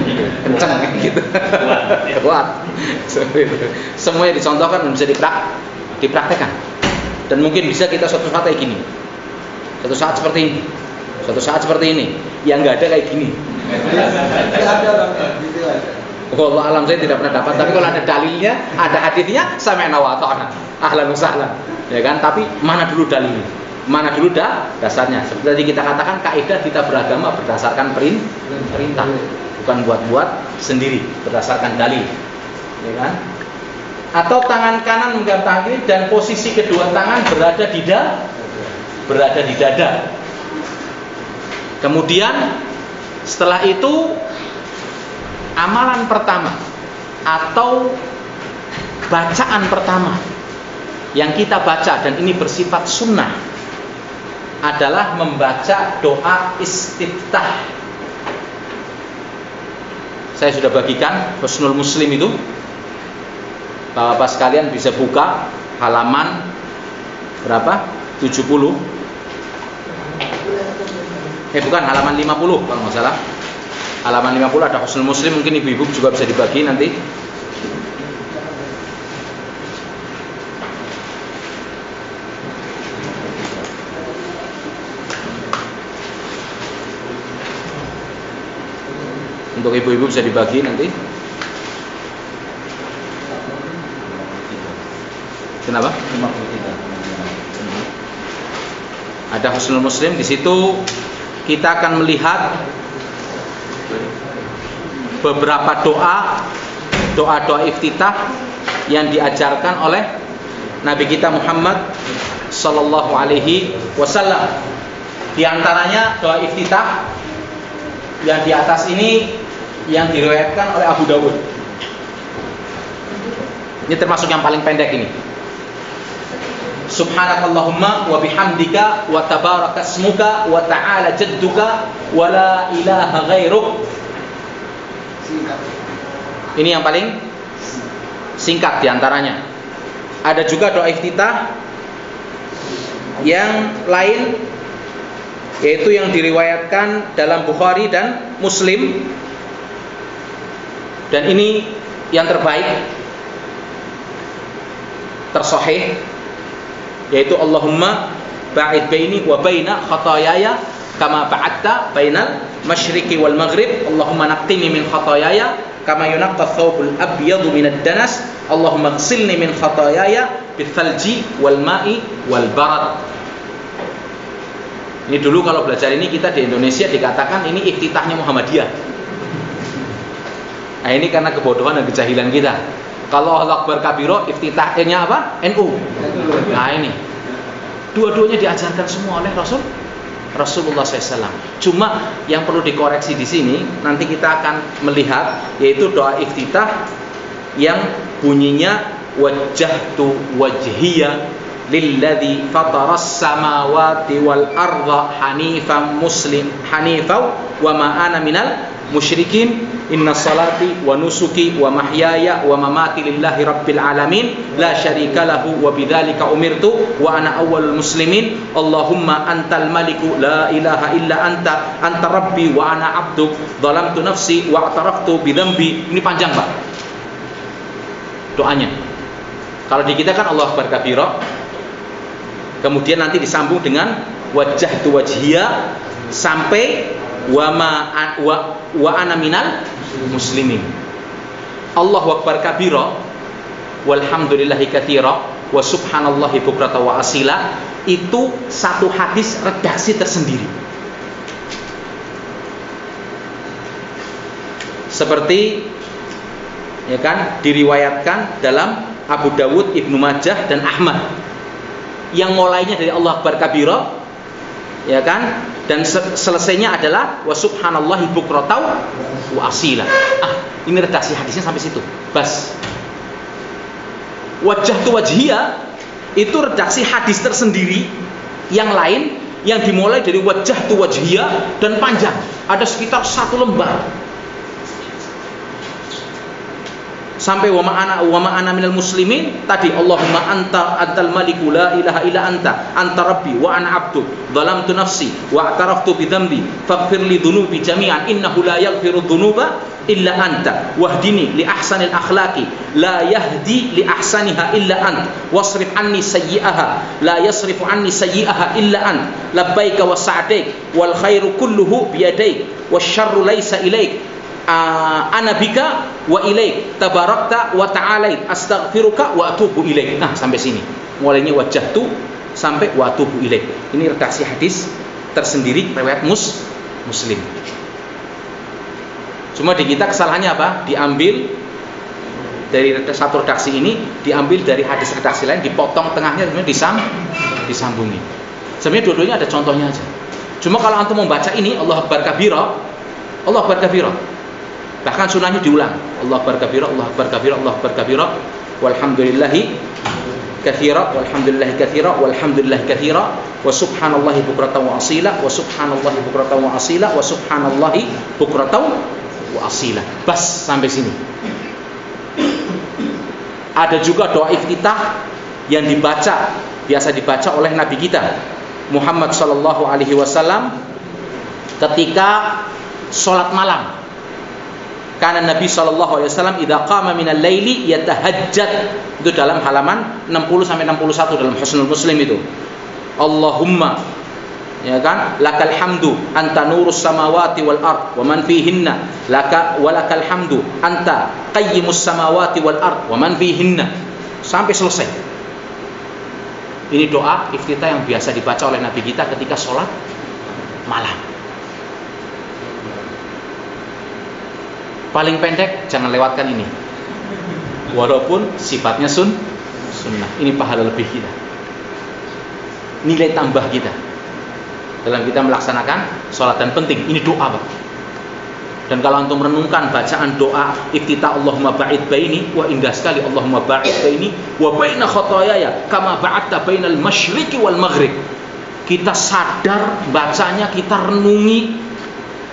S1: kencang gitu, kuat. Semuanya dicontohkan dan bisa dipraktekkan. Dan mungkin bisa kita suatu saat kayak gini, suatu saat seperti ini, suatu saat seperti ini. Yang nggak ada kayak gini. Wallahu alam, saya tidak pernah dapat. Tapi kalau ada dalilnya, ada hadisnya, sami'na wa ata'na, ahlan wa sahlan, ya kan? Tapi mana dulu dalilnya? Mana dulu dasarnya? Seperti kita katakan, kaidah kita beragama berdasarkan perintah, bukan buat-buat sendiri, berdasarkan dalil, ya kan? Atau tangan kanan memegang tangan kiri dan posisi kedua tangan berada di dada. Kemudian setelah itu, amalan pertama atau bacaan pertama yang kita baca, dan ini bersifat sunnah, adalah membaca doa istiftah. Saya sudah bagikan Husnul Muslim itu. Bapak sekalian bisa buka halaman berapa? 70. Bukan, halaman 50 kalau nggak salah. Halaman 50 ada Husnul Muslim, mungkin ibu-ibu juga bisa dibagi nanti. Untuk ibu-ibu bisa dibagi nanti. Kenapa? 53. Ada Husnul Muslim, di situ kita akan melihat beberapa doa iftitah yang diajarkan oleh Nabi kita Muhammad sallallahu alaihi wasallam. Di antaranya doa iftitah yang di atas ini yang diriwayatkan oleh Abu Dawud. Ini termasuk yang paling pendek ini. Subhanakallahumma wa bihamdika wa tabaraka ismuka wa ta'ala jadduka wa la ilaha ghairuk. Ini yang paling singkat diantaranya. Ada juga doa iftitah yang lain, yaitu yang diriwayatkan dalam Bukhari dan Muslim, dan ini yang terbaik, tersahih, yaitu Allahumma ba'id baini wa baina khataayaya kama ba'adta bainal masyriqi wal maghrib. Allahumma naqqini min khataayaya kama yunaqqa thawbul abyadu minad danas. Allahumma ighsilni min khataayaya bithalji wal ma'i wal barad. Ini dulu kalau belajar ini kita di Indonesia dikatakan ini iftitahnya Muhammadiyah. Nah, ini karena kebodohan dan kejahilan kita. Kalau Allah Akbar kabiro, iftitahnya apa? NU. Nah, ini dua-duanya diajarkan semua oleh Rasulullah SAW. Cuma yang perlu dikoreksi di sini, nanti kita akan melihat, yaitu doa iftitah yang bunyinya wajjahtu wajhiya lilladzi fataras samawati wal arda hanifan wa ma ana minal musyrikin. Inna salati wa nusuki wa mahyaya wa mamati lillahi rabbil alamin la syarika lahu wa bidzalika umirtu wa ana awwalul muslimin. Allahumma antal maliku la ilaha illa anta rabbi wa ana abduk zalamtu nafsi wa i'taraftu bidzambi. Ini panjang, Pak, doanya. Kalau di kita kan Allah akbar kabira, kemudian nanti disambung dengan wajjahtu wajhiya sampai wa ana minal muslimin. Allahu akbar kabira walhamdulillahi katsira wa subhanallahi bukrata wa asila. Itu satu hadis redaksi tersendiri. Seperti ya kan diriwayatkan dalam Abu Dawud, Ibnu Majah dan Ahmad, yang mulainya dari Allah akbar kabira, ya kan, dan selesainya adalah wa subhanallahi bukrata wa asila. Ini redaksi hadisnya sampai situ. Bas. Wajjahtu wajhiya itu redaksi hadis tersendiri yang lain, yang dimulai dari wajjahtu wajhiya dan panjang, ada sekitar 1 lembar sampai wa ma'ana minal muslimin. Tadi Allahumma antal maliku la ilaha illa anta rabbi wa ana abdu zalamtu nafsi wa i'taraftu bi dzambi faghfir li dzunubi jami'an innahu la yaghfiru dzunuba illa anta wahdini li ahsanil akhlaqi la yahdi li ahsaniha illa ant wasrif anni sayyi'aha la yasrifu anni sayyi'aha illa ant labbaika wa sa'daik wal khairu kulluhu bi yadaik wasyarru laysa ilaik ana bika wa ilaik tabarakta wa ta'alait astaghfiruka wa atubu ilaik. Nah, sampai sini mulainya wajjahtu sampai wa atubu ilaik. Ini redaksi hadis tersendiri riwayat Muslim. Cuma di kita kesalahannya apa? Diambil dari satu redaksi ini, diambil dari hadis redaksi lain, dipotong tengahnya, kemudian disambungi. Sebenarnya dua-duanya ada contohnya aja. Cuma kalau antum membaca ini Allah akbar kabira, Allah akbar kabira, bahkan sunahnya diulang, Allah akbar kabira, Allah akbar kabira, Allah akbar kabira, walhamdulillahi katsira, walhamdulillahi katsira, walhamdulillahi katsira, wa subhanallahi bukratan wa asila, wa subhanallahi bukratan wa asila, wa subhanallahi bukratan wa asila. Bas sampai sini. Ada juga doa iftitah yang biasa dibaca oleh Nabi kita Muhammad sallallahu alaihi wasallam ketika salat malam. Karena Nabi sallallahu alaihi wasallam idza qama minal laili yatahajjad. Itu dalam halaman 60 sampai 61 dalam Husnul Muslim itu. Allahumma, ya kan, lakal hamdu anta nurus samawati wal ard wa man fihinna laka walakal hamdu anta qayyimus samawati wal ard wa man fihinna, sampai selesai. Ini doa iftitah yang biasa dibaca oleh Nabi kita ketika sholat malam. Paling pendek, jangan lewatkan ini, walaupun sifatnya sunnah. Ini pahala lebih kita, nilai tambah kita dalam kita melaksanakan sholat. Dan penting, ini doa, Pak. Dan kalau antum merenungkan bacaan doa iftitah Allahumma ba'id baini, wah indah sekali. Allahumma ba'id baini wa baina khotoyaya kama ba'adta bainal masyriqi wal maghrib. Kita sadar bacanya, kita renungi,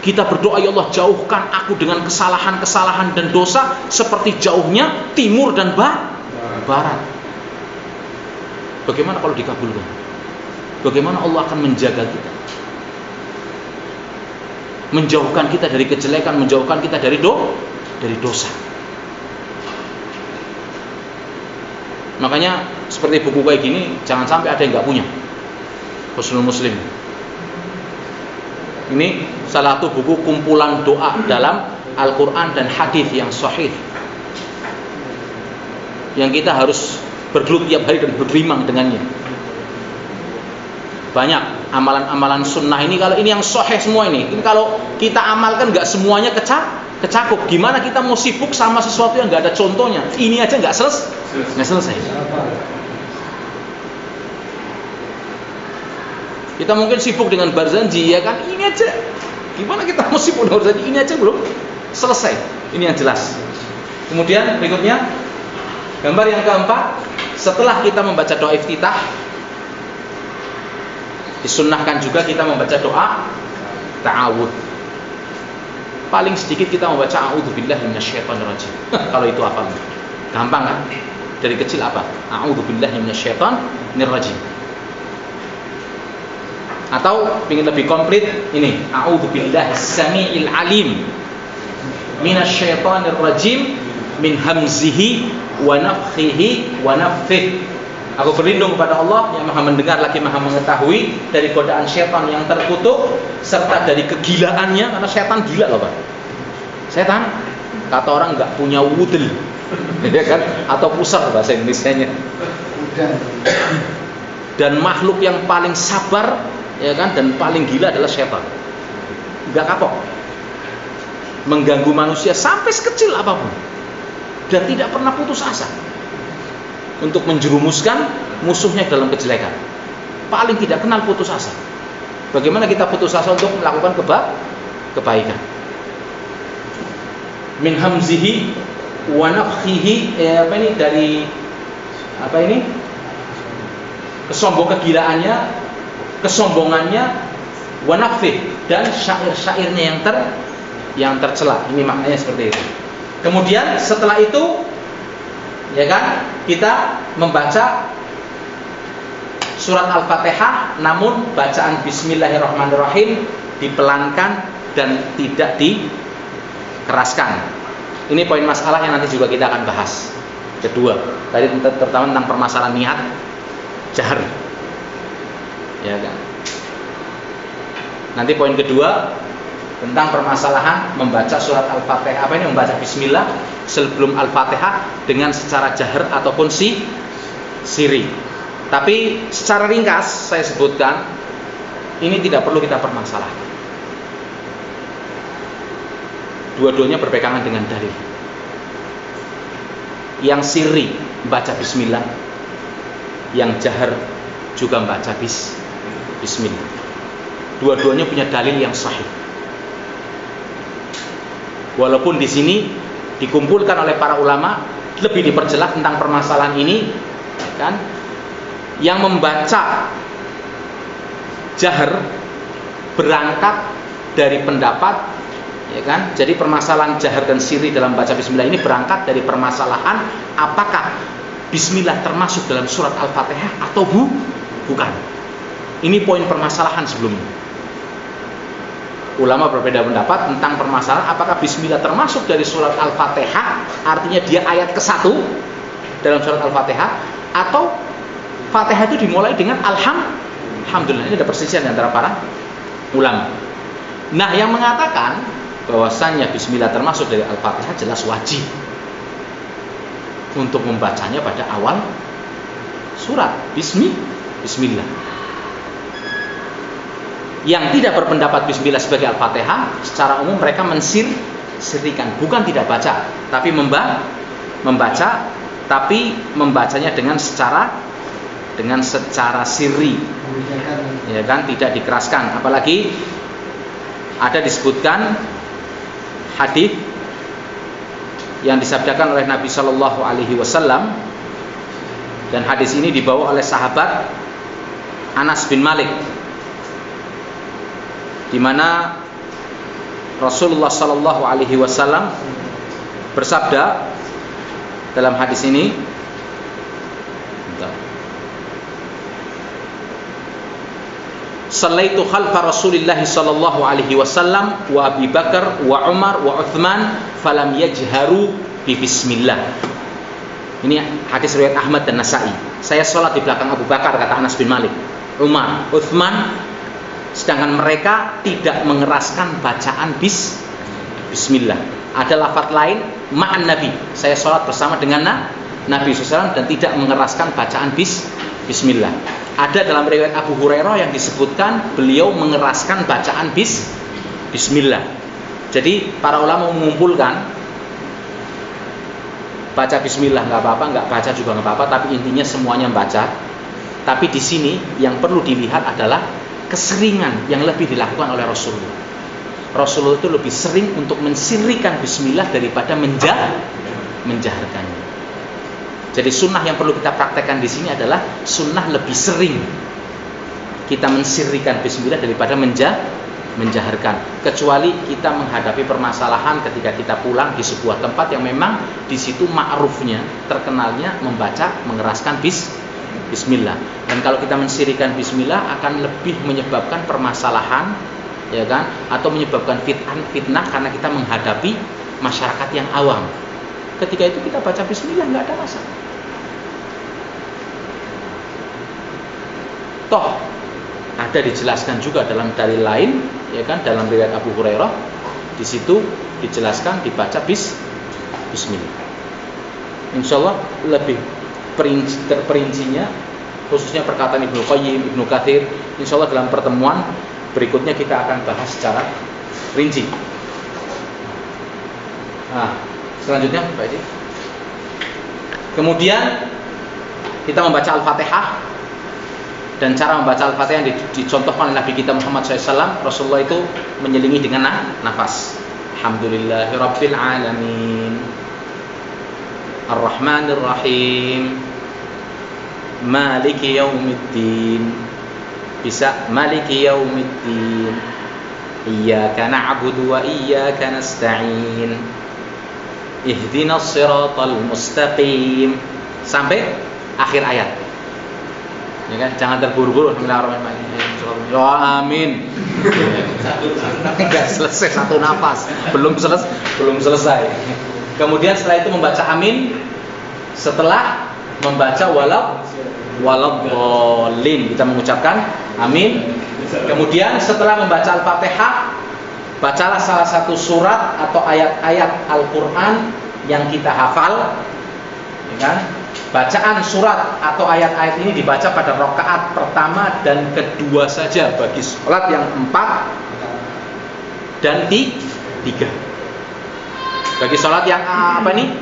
S1: kita berdoa, ya Allah jauhkan aku dengan kesalahan-kesalahan dan dosa seperti jauhnya timur dan barat. Bagaimana kalau dikabulkan? Bagaimana Allah akan menjaga kita, menjauhkan kita dari kejelekan, menjauhkan kita dari dosa. Makanya seperti buku kayak gini jangan sampai ada yang nggak punya. Husnul Muslim ini salah satu buku kumpulan doa dalam Al-Quran dan hadis yang sahih, yang kita harus bergelut tiap hari dan bergelimang dengannya. Banyak amalan-amalan sunnah ini, kalau ini yang sahih semua ini kalau kita amalkan nggak semuanya kecakup. Gimana kita mau sibuk sama sesuatu yang nggak ada contohnya? Ini aja nggak selesai. Kita mungkin sibuk dengan Barzanji, ya kan? Ini aja. Gimana kita mau sibuk dengan Barzanji? Ini aja belum selesai. Ini yang jelas. Kemudian berikutnya, gambar yang keempat, setelah kita membaca doa iftitah, disunnahkan juga kita membaca doa ta'awud. paling sedikit kita membaca a'udzubillahi minasyaitonirrajim. Kalau itu apa? Gampang kan? Dari kecil apa? A'udzubillahi minasyaitonirrajim. Atau ingin lebih komplit ini, a'udzubillahi samiil alim minasyaitonirrajim min hamzihi wa nafthihi wa nafthihi. Aku berlindung kepada Allah yang Maha mendengar lagi Maha mengetahui dari godaan syaitan yang terkutuk serta dari kegilaannya, karena syaitan gila loh Pak. Syaitan kata orang nggak punya wudel, ya kan? Atau pusar bahasa Indonesianya. Dan makhluk yang paling sabar, ya kan, dan paling gila adalah syaitan. Nggak kapok, mengganggu manusia sampai sekecil apapun, dan tidak pernah putus asa untuk menjerumuskan musuhnya dalam kejelekan. Paling tidak kenal putus asa. Bagaimana kita putus asa untuk melakukan kebaikan? Min hamzihi wa nafthihi, dari kegilaannya, kesombongannya, wa nafthihi, dan syair-syairnya yang tercela. Ini maknanya seperti itu. Kemudian setelah itu, ya kan, kita membaca surat Al-Fatihah, namun bacaan Bismillahirrahmanirrahim dipelankan dan tidak dikeraskan. Ini poin masalah yang nanti juga kita akan bahas. Kedua, tadi terutama tentang permasalahan niat jahar, ya kan. Nanti poin kedua tentang permasalahan membaca surat Al-Fatihah, membaca Bismillah sebelum Al-Fatihah dengan secara jahar ataupun siri. Tapi secara ringkas saya sebutkan, ini tidak perlu kita permasalahkan. Dua-duanya berpegangan dengan dalil. Yang siri baca Bismillah, yang jahar juga baca Bismillah. Dua-duanya punya dalil yang sahih. Walaupun di sini dikumpulkan oleh para ulama lebih diperjelas tentang permasalahan ini, kan? Yang membaca jahar berangkat dari pendapat, ya kan? Jadi permasalahan jahar dan siri dalam baca Bismillah ini berangkat dari permasalahan apakah Bismillah termasuk dalam surat Al-Fatihah atau bukan. Ini poin permasalahan sebelumnya. Ulama berbeda pendapat tentang permasalahan apakah Bismillah termasuk dari surat Al-Fatihah, artinya dia ayat ke-1 dalam surat Al-Fatihah, atau Fatihah itu dimulai dengan Alhamdulillah. Ini ada perselisihan antara para ulama. Nah, yang mengatakan bahwasannya Bismillah termasuk dari Al-Fatihah jelas wajib untuk membacanya pada awal surat Bismillah. Yang tidak berpendapat Bismillah sebagai Al-Fatihah, secara umum mereka mensirikan, bukan tidak baca, tapi membaca, tapi membacanya dengan secara sirri, ya kan, tidak dikeraskan. Apalagi ada disebutkan hadis yang disabdakan oleh Nabi Shallallahu Alaihi Wasallam, dan hadis ini dibawa oleh sahabat Anas bin Malik, di mana Rasulullah Sallallahu Alaihi Wasallam bersabda dalam hadis ini, "Sallaitu khalfa Rasulillah Sallallahu Alaihi Wasallam wa Abi Bakar wa Umar wa Uthman falam yajharu bi Bismillah." Ini hadis riwayat Ahmad dan Nasai. Saya sholat di belakang Abu Bakar, kata Anas bin Malik, Umar, Uthman, sedangkan mereka tidak mengeraskan bacaan Bismillah. Ada lafaz lain, ma'an Nabi, saya sholat bersama dengan Nabi SAW dan tidak mengeraskan bacaan Bismillah. Ada dalam riwayat Abu Hurairah yang disebutkan beliau mengeraskan bacaan Bismillah. Jadi para ulama mengumpulkan, baca Bismillah nggak apa-apa, nggak baca juga nggak apa-apa, tapi intinya semuanya baca. Tapi di sini yang perlu dilihat adalah keseringan yang lebih dilakukan oleh Rasulullah. Rasulullah itu lebih sering untuk mensirrikan Bismillah daripada menjaharkannya. Jadi sunnah yang perlu kita praktekkan di sini adalah sunnah lebih sering kita mensirrikan Bismillah daripada menjaharkan, kecuali kita menghadapi permasalahan ketika kita pulang di sebuah tempat yang memang di situ ma'rufnya, terkenalnya membaca mengeraskan bismillah. Dan kalau kita mensirikan bismillah akan lebih menyebabkan permasalahan, ya kan, atau menyebabkan fitnah karena kita menghadapi masyarakat yang awam. Ketika itu kita baca bismillah, nggak ada masalah. Toh ada dijelaskan juga dalam dalil lain, ya kan, dalam riwayat Abu Hurairah, di situ dijelaskan dibaca bismillah. Insyaallah lebih terperincinya, khususnya perkataan Ibnu Qayyim, Ibnu Katsir, insyaallah dalam pertemuan berikutnya kita akan bahas secara rinci. Nah, selanjutnya Pak Haji. Kemudian kita membaca Al-Fatihah, dan cara membaca Al-Fatihah yang dicontohkan oleh Nabi kita Muhammad SAW. Rasulullah itu menyelingi dengan nafas. Alhamdulillahirabbil alamin, Ar-Rahmanir Rahim, Maliki Yaumiddin. Bisa Maliki Yaumiddin, Iyyaka na'budu wa iyyaka nasta'in, Ihdinas siratal mustaqim, sampai akhir ayat. Ya kan, jangan terburu-buru. Bismillahirrahmanirrahim. Ya amin. Enggak selesai satu nafas, belum selesai. Kemudian setelah itu membaca amin, setelah membaca waladhdallin kita mengucapkan amin. Kemudian setelah membaca Al-Fatihah, bacalah salah satu surat atau ayat-ayat Al-Qur'an yang kita hafal, ya kan? Bacaan surat atau ayat-ayat ini dibaca pada rakaat pertama dan kedua saja bagi sholat yang 4 dan 3. Bagi sholat yang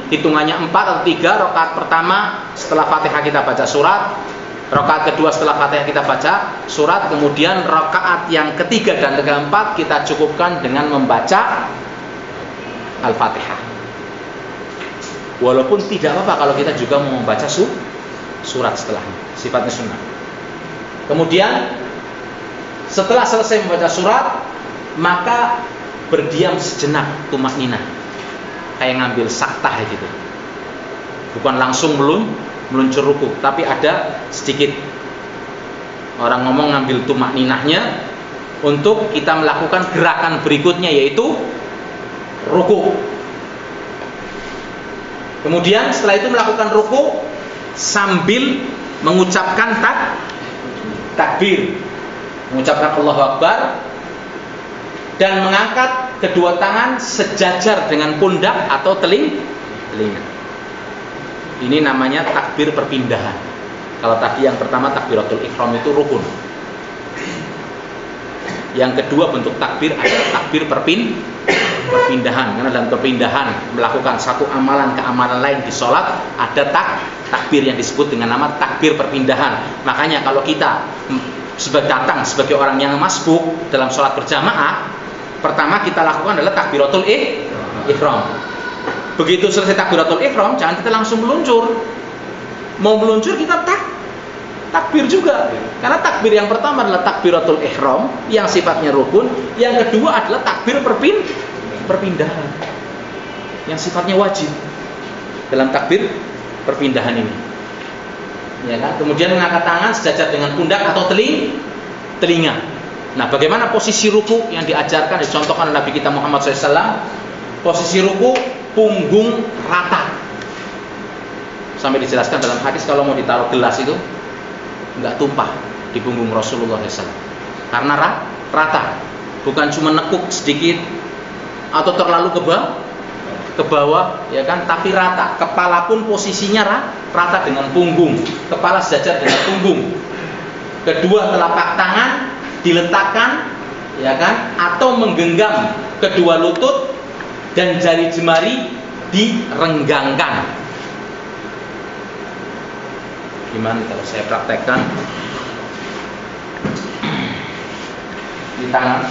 S1: hitungannya 4 atau 3, rakaat pertama setelah Fatihah kita baca surat, rakaat kedua setelah Fatihah kita baca surat, kemudian rakaat yang ketiga dan keempat kita cukupkan dengan membaca Al-Fatihah. Walaupun tidak apa-apa kalau kita juga mau membaca surat setelahnya, sifatnya sunnah. Kemudian setelah selesai membaca surat, maka berdiam sejenak, tumakninah, kayak ngambil saktah gitu. Bukan langsung meluncur ruku, tapi ada sedikit orang ngomong ngambil tumakninahnya untuk kita melakukan gerakan berikutnya, yaitu ruku. Kemudian setelah itu melakukan ruku sambil mengucapkan takbir, mengucapkan Allahu Akbar, dan mengangkat kedua tangan sejajar dengan pundak atau telinga. Ini namanya takbir perpindahan. Kalau tadi yang pertama takbiratul ihram itu rukun. Yang kedua bentuk takbir adalah takbir perpindahan. Karena dalam perpindahan melakukan satu amalan ke amalan lain di sholat, ada takbir yang disebut dengan nama takbir perpindahan. Makanya kalau kita datang sebagai orang yang masbuk dalam sholat berjamaah, pertama kita lakukan adalah takbiratul ihram. Begitu selesai takbiratul ihram, jangan kita langsung meluncur. Mau meluncur kita takbir juga. Karena takbir yang pertama adalah takbiratul ihram yang sifatnya rukun, yang kedua adalah takbir perpindahan yang sifatnya wajib dalam takbir perpindahan ini. Ya kan? Kemudian mengangkat tangan sejajar dengan pundak atau telinga. Nah, bagaimana posisi ruku yang diajarkan, dicontohkan oleh Nabi kita Muhammad SAW? Posisi ruku punggung rata. Sampai dijelaskan dalam hadis kalau mau ditaruh gelas itu nggak tumpah di punggung Rasulullah SAW, karena rata, bukan cuma nekuk sedikit atau terlalu ke bawah, ya kan, tapi rata. Kepala pun posisinya rata dengan punggung, kepala sejajar dengan punggung. Kedua telapak tangan diletakkan, ya kan, atau menggenggam kedua lutut, dan jari jemari direnggangkan. Gimana kalau saya praktekkan di tangan,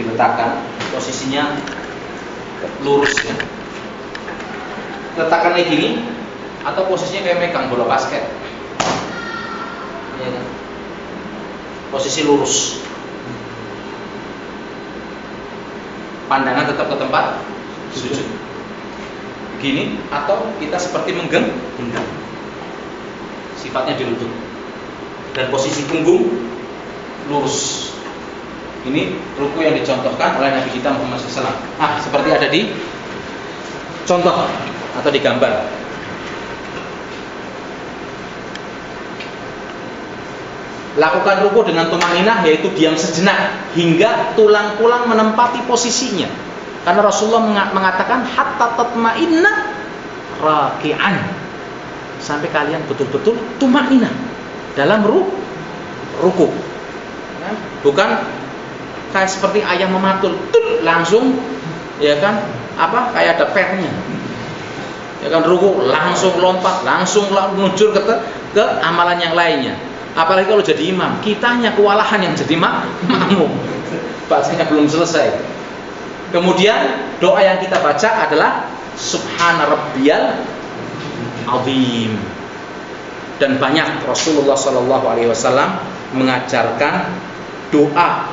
S1: diletakkan, posisinya lurus ya. Letakkan kayak gini, atau posisinya kayak megang bola basket. ya kan? Posisi lurus. Pandangan tetap ke tempat sujud. Gini atau kita seperti menggenggam. Sifatnya di lutut. Dan posisi punggung lurus. Ini ruku yang dicontohkan oleh Nabi kita Muhammad SAW. Seperti ada di contoh atau di gambar. Lakukan ruku dengan tumaninah, yaitu diam sejenak hingga tulang-tulang menempati posisinya. Karena Rasulullah mengatakan hatta tatma'inna raki'an, sampai kalian betul-betul tumaninah dalam ruku. Bukan kayak seperti ayam mematul, langsung, ya kan? Kayak ada petnya. Ya kan, ruku langsung lompat, langsung meluncur ke amalan yang lainnya. Apalagi kalau jadi imam, kitanya kewalahan yang jadi makmum. Bacanya belum selesai. Kemudian doa yang kita baca adalah Subhana Rabbiyal Azim. Dan banyak Rasulullah SAW mengajarkan doa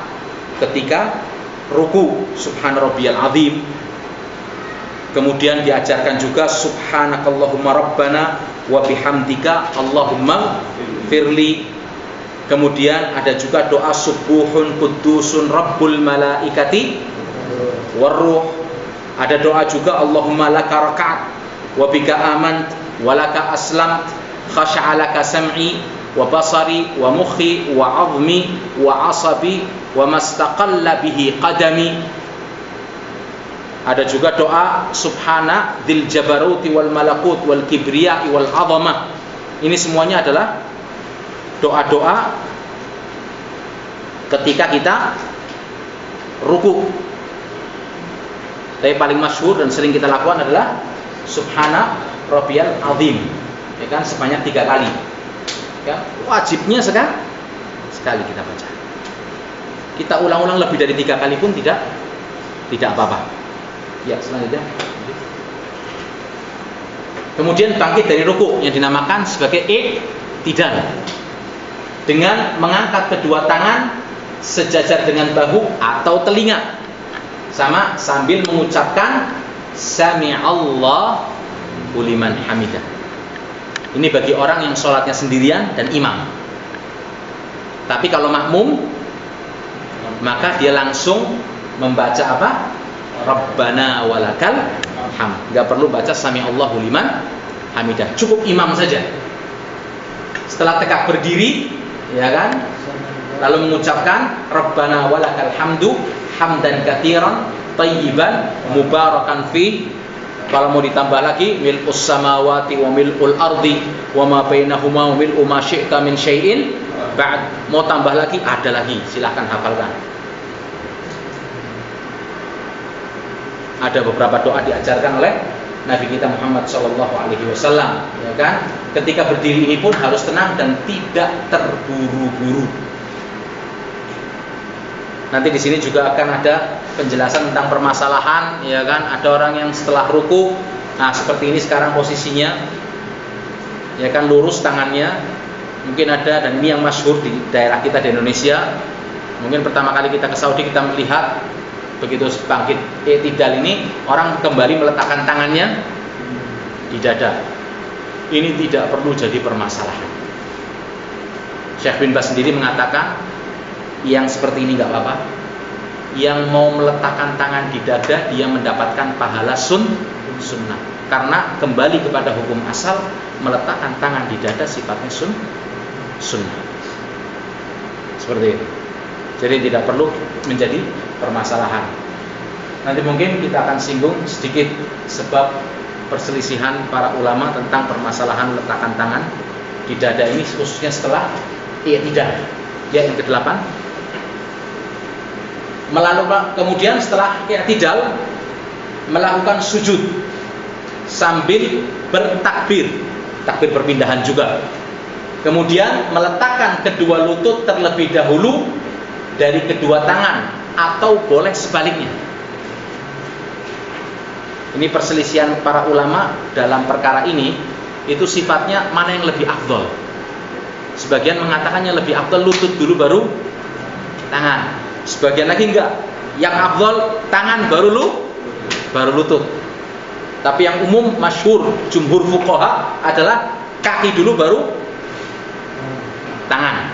S1: ketika ruku, Subhana Rabbiyal Azim. Kemudian diajarkan juga Subhanakallahumma Rabbana wa bihamdika Allahumma firli. Kemudian ada juga doa Subuhun Qudusun Rabbul Malaikati Warruh. Ada doa juga Allahumma laka raka'at wa bika amant wa laka aslamt khasha'alaka sam'i wa basari wa mukhi wa azmi wa asabi wa mastaqalla bihi qadami. Ada juga doa Subhana dzil jabaruti wal malakut wal kibriya wal azamah. Ini semuanya adalah doa-doa ketika kita ruku. Tapi paling masyhur dan sering kita lakukan adalah Subhana Rabbiyal Azim, ya kan, sebanyak 3 kali. Ya, wajibnya sekali kita baca. Kita ulang-ulang lebih dari 3 kali pun tidak apa-apa. Ya, selanjutnya. Kemudian bangkit dari ruku yang dinamakan sebagai i'tidal, dengan mengangkat kedua tangan sejajar dengan bahu atau telinga, sama sambil mengucapkan Sami'allahu liman hamidah. Ini bagi orang yang sholatnya sendirian dan imam. Tapi kalau makmum, maka dia langsung membaca apa? Rabbana walakal hamd. Enggak perlu baca Sami'allahu liman hamidah, cukup imam saja. Setelah tegak berdiri, ya kan, lalu mengucapkan Rabbana walakal hamdu hamdan katsiran thayyiban mubarakan fi. Kalau mau ditambah lagi mil'us samawati wa mil'ul ardi wa ma bainahuma wa mil'u ma syi'ta min syai'in ba'd. Mau tambah lagi, ada lagi, silahkan hafalkan. Ada beberapa doa diajarkan oleh Nabi kita Muhammad SAW, ya kan? Ketika berdiri ini pun harus tenang dan tidak terburu-buru. Nanti di sini juga akan ada penjelasan tentang permasalahan, ya kan? Ada orang yang setelah ruku, nah seperti ini sekarang posisinya, ya kan, lurus tangannya. Mungkin ada, dan ini yang masyhur di daerah kita di Indonesia. Mungkin pertama kali kita ke Saudi kita melihat begitu bangkit i'tidal ini, orang kembali meletakkan tangannya di dada. Ini tidak perlu jadi permasalahan. Syekh bin Baz sendiri mengatakan yang seperti ini nggak apa-apa. Yang mau meletakkan tangan di dada, dia mendapatkan pahala sunnah. Karena kembali kepada hukum asal, meletakkan tangan di dada sifatnya sunnah. Seperti itu. Jadi tidak perlu menjadi permasalahan. Nanti mungkin kita akan singgung sedikit sebab perselisihan para ulama tentang permasalahan letakkan tangan di dada ini, khususnya setelah i'tidal. Ya, yang ke-8. Kemudian setelah i'tidal melakukan sujud sambil bertakbir, takbir perpindahan juga. Kemudian meletakkan kedua lutut terlebih dahulu dari kedua tangan, atau boleh sebaliknya. Ini perselisihan para ulama dalam perkara ini, itu sifatnya mana yang lebih afdol. Sebagian mengatakannya lebih afdal lutut dulu baru tangan. Sebagian lagi enggak. Yang afdal tangan baru lutut. Tapi yang umum masyhur jumhur fuqaha adalah kaki dulu baru tangan.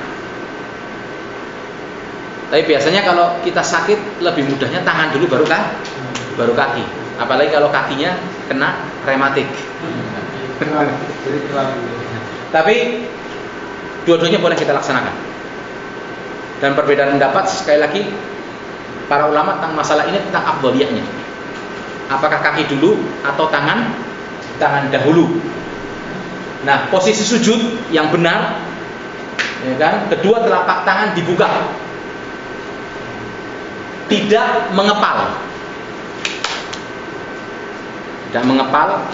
S1: Tapi biasanya kalau kita sakit lebih mudahnya tangan dulu baru kaki. Apalagi kalau kakinya kena rematik. Tapi dua-duanya boleh kita laksanakan. Dan perbedaan pendapat sekali lagi para ulama tentang masalah ini tentang afdhaliyahnya. Apakah kaki dulu atau tangan dahulu? Nah, posisi sujud yang benar, ya kan? Kedua telapak tangan dibuka, tidak mengepal,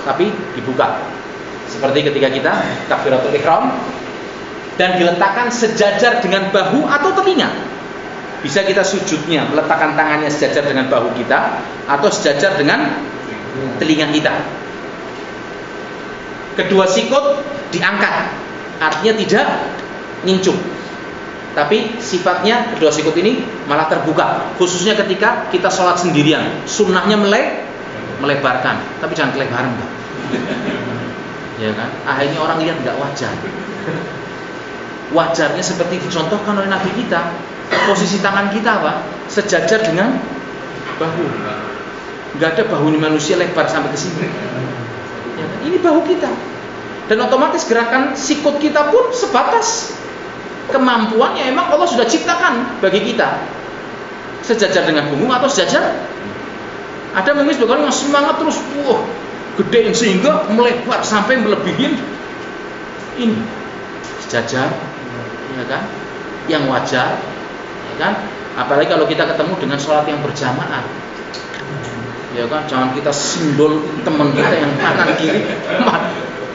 S1: tapi dibuka. Seperti ketika kita takbiratul ihram dan diletakkan sejajar dengan bahu atau telinga. Bisa kita sujudnya meletakkan tangannya sejajar dengan bahu kita atau sejajar dengan telinga kita. Kedua sikut diangkat, artinya tidak nyincung. Tapi sifatnya kedua sikut ini malah terbuka, khususnya ketika kita sholat sendirian. Sunnahnya melebarkan, tapi jangan kelebaran, Pak. Ya kan? Akhirnya orang lihat nggak wajar. Wajarnya seperti dicontohkan oleh Nabi kita. Posisi tangan kita apa? Sejajar dengan bahu. Nggak ada bahu manusia lebar sampai ke sini. Ya kan? Ini bahu kita. Dan otomatis gerakan sikut kita pun sebatas kemampuannya. Emang Allah sudah ciptakan bagi kita. Sejajar dengan punggung atau sejajar. Ada mungkin sebagian yang semangat terus, gedein sehingga melebar sampai melebihin ini. Sejajar, ya kan? Yang wajar. Kan? Apalagi kalau kita ketemu dengan sholat yang berjamaah, ya kan, jangan kita simbol teman kita yang kanan kiri,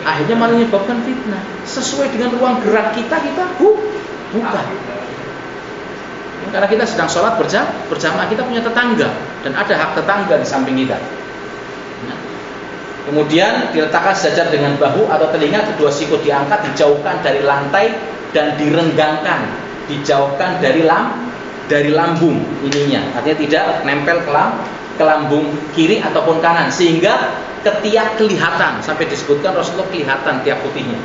S1: akhirnya malah menyebabkan fitnah. Sesuai dengan ruang gerak kita buka. Karena kita sedang sholat berjamaah, kita punya tetangga dan ada hak tetangga di samping kita. Nah, kemudian diletakkan sejajar dengan bahu atau telinga, kedua sikut diangkat, dijauhkan dari lantai dan direnggangkan, dijauhkan dari lambung ininya, artinya tidak nempel ke lambung kiri ataupun kanan, sehingga ketiak kelihatan, sampai disebutkan Rasulullah kelihatan tiap putihnya.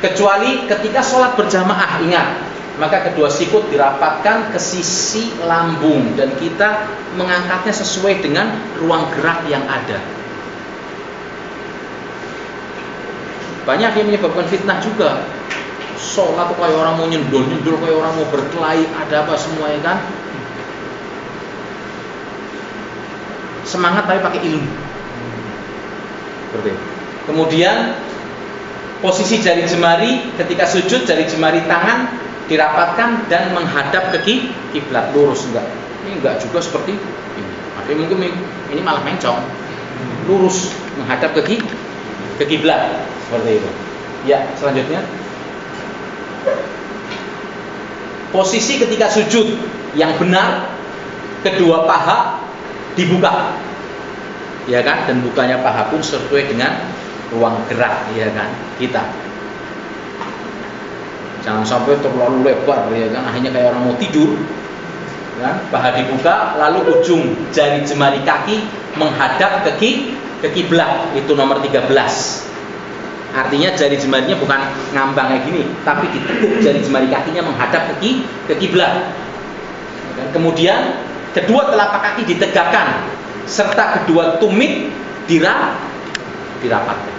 S1: Kecuali ketika sholat berjamaah, ingat, maka kedua sikut dirapatkan ke sisi lambung dan kita mengangkatnya sesuai dengan ruang gerak yang ada. Banyak yang menyebabkan fitnah juga. Sholat tuh kayak orang mau nyendul, kayak orang mau berkelahi, ada apa semuanya kan? Semangat tapi pakai ilmu. Seperti itu. Kemudian posisi jari jemari ketika sujud, jari jemari tangan dirapatkan dan menghadap ke kiblat, lurus enggak? Ini enggak juga seperti ini. Tapi mungkin ini malah mencong. Lurus menghadap ke kiblat, seperti itu. Ya, selanjutnya. Posisi ketika sujud yang benar, kedua paha dibuka, ya kan? Dan bukanya paha pun sesuai dengan ruang gerak, ya kan? Kita jangan sampai terlalu lebar, ya kan? Akhirnya kayak orang mau tidur, kan? Paha dibuka, lalu ujung jari jemari kaki menghadap ke kiblat, itu nomor 13. Artinya jari jemarinya bukan ngambang kayak gini, tapi ditekuk jari jemari kakinya menghadap ke kiblat. Kemudian kedua telapak kaki ditegakkan serta kedua tumit dirapatkan.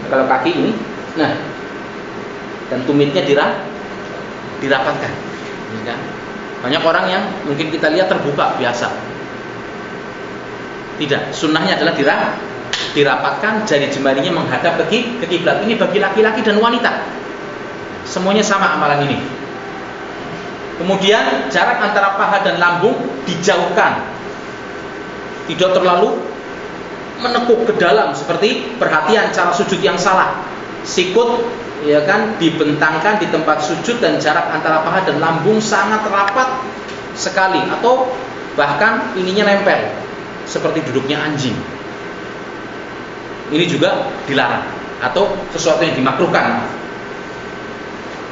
S1: Kalau kaki ini, nah, dan tumitnya dirapatkan. Banyak orang yang mungkin kita lihat terbuka biasa. Tidak, sunnahnya adalah dirapatkan, jari jemarinya menghadap ke kiblat. Ini bagi laki-laki dan wanita. Semuanya sama amalan ini. Kemudian jarak antara paha dan lambung dijauhkan. Tidak terlalu menekuk ke dalam, seperti perhatian cara sujud yang salah. Sikut, ya kan, dibentangkan di tempat sujud dan jarak antara paha dan lambung sangat rapat sekali, atau bahkan ininya nempel seperti duduknya anjing. Ini juga dilarang atau sesuatu yang dimakruhkan.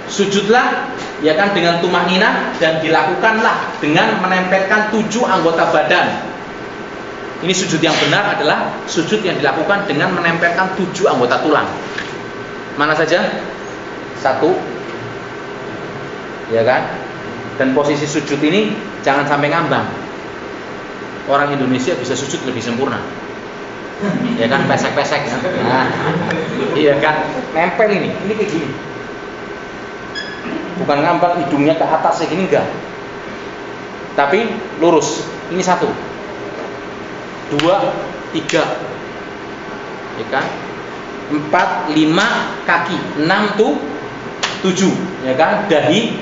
S1: Sujudlah ya kan dengan tumaninah dan dilakukanlah dengan menempelkan 7 anggota badan. Ini sujud yang benar adalah sujud yang dilakukan dengan menempelkan 7 anggota tulang. Mana saja? 1, ya kan? Dan posisi sujud ini jangan sampai ngambang. Orang Indonesia bisa sujud lebih sempurna, ya kan? Pesek-pesek kan? Nah, iya kan? Nempel ini kayak gini. Bukan ngambang hidungnya ke atas kayak gini, enggak. Tapi lurus. Ini 1, 2, 3, ya kan? 4, 5 kaki, 6 tuh 7, ya kan? Dahi,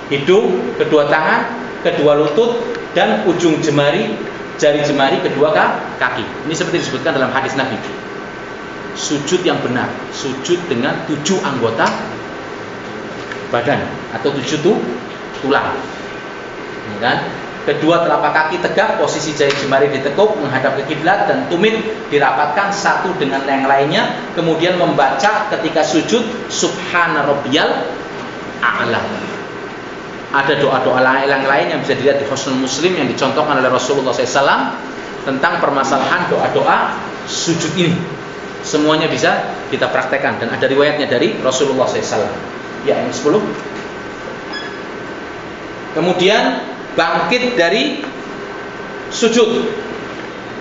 S1: hidung, kedua tangan, kedua lutut, dan ujung jari jemari kedua kaki. Ini seperti disebutkan dalam hadis Nabi. Sujud yang benar, sujud dengan 7 anggota badan atau 7 tulang, ya kan? Kedua telapak kaki tegak, posisi jari jemari ditekuk menghadap ke kiblat dan tumit dirapatkan satu dengan yang lainnya. Kemudian membaca ketika sujud Subhana Rabbiyal A'la. Ada doa-doa yang lain yang bisa dilihat di Husnul Muslim yang dicontohkan oleh Rasulullah SAW tentang permasalahan doa-doa sujud ini. Semuanya bisa kita praktekkan dan ada riwayatnya dari Rasulullah SAW. Ya, yang 10. Kemudian bangkit dari sujud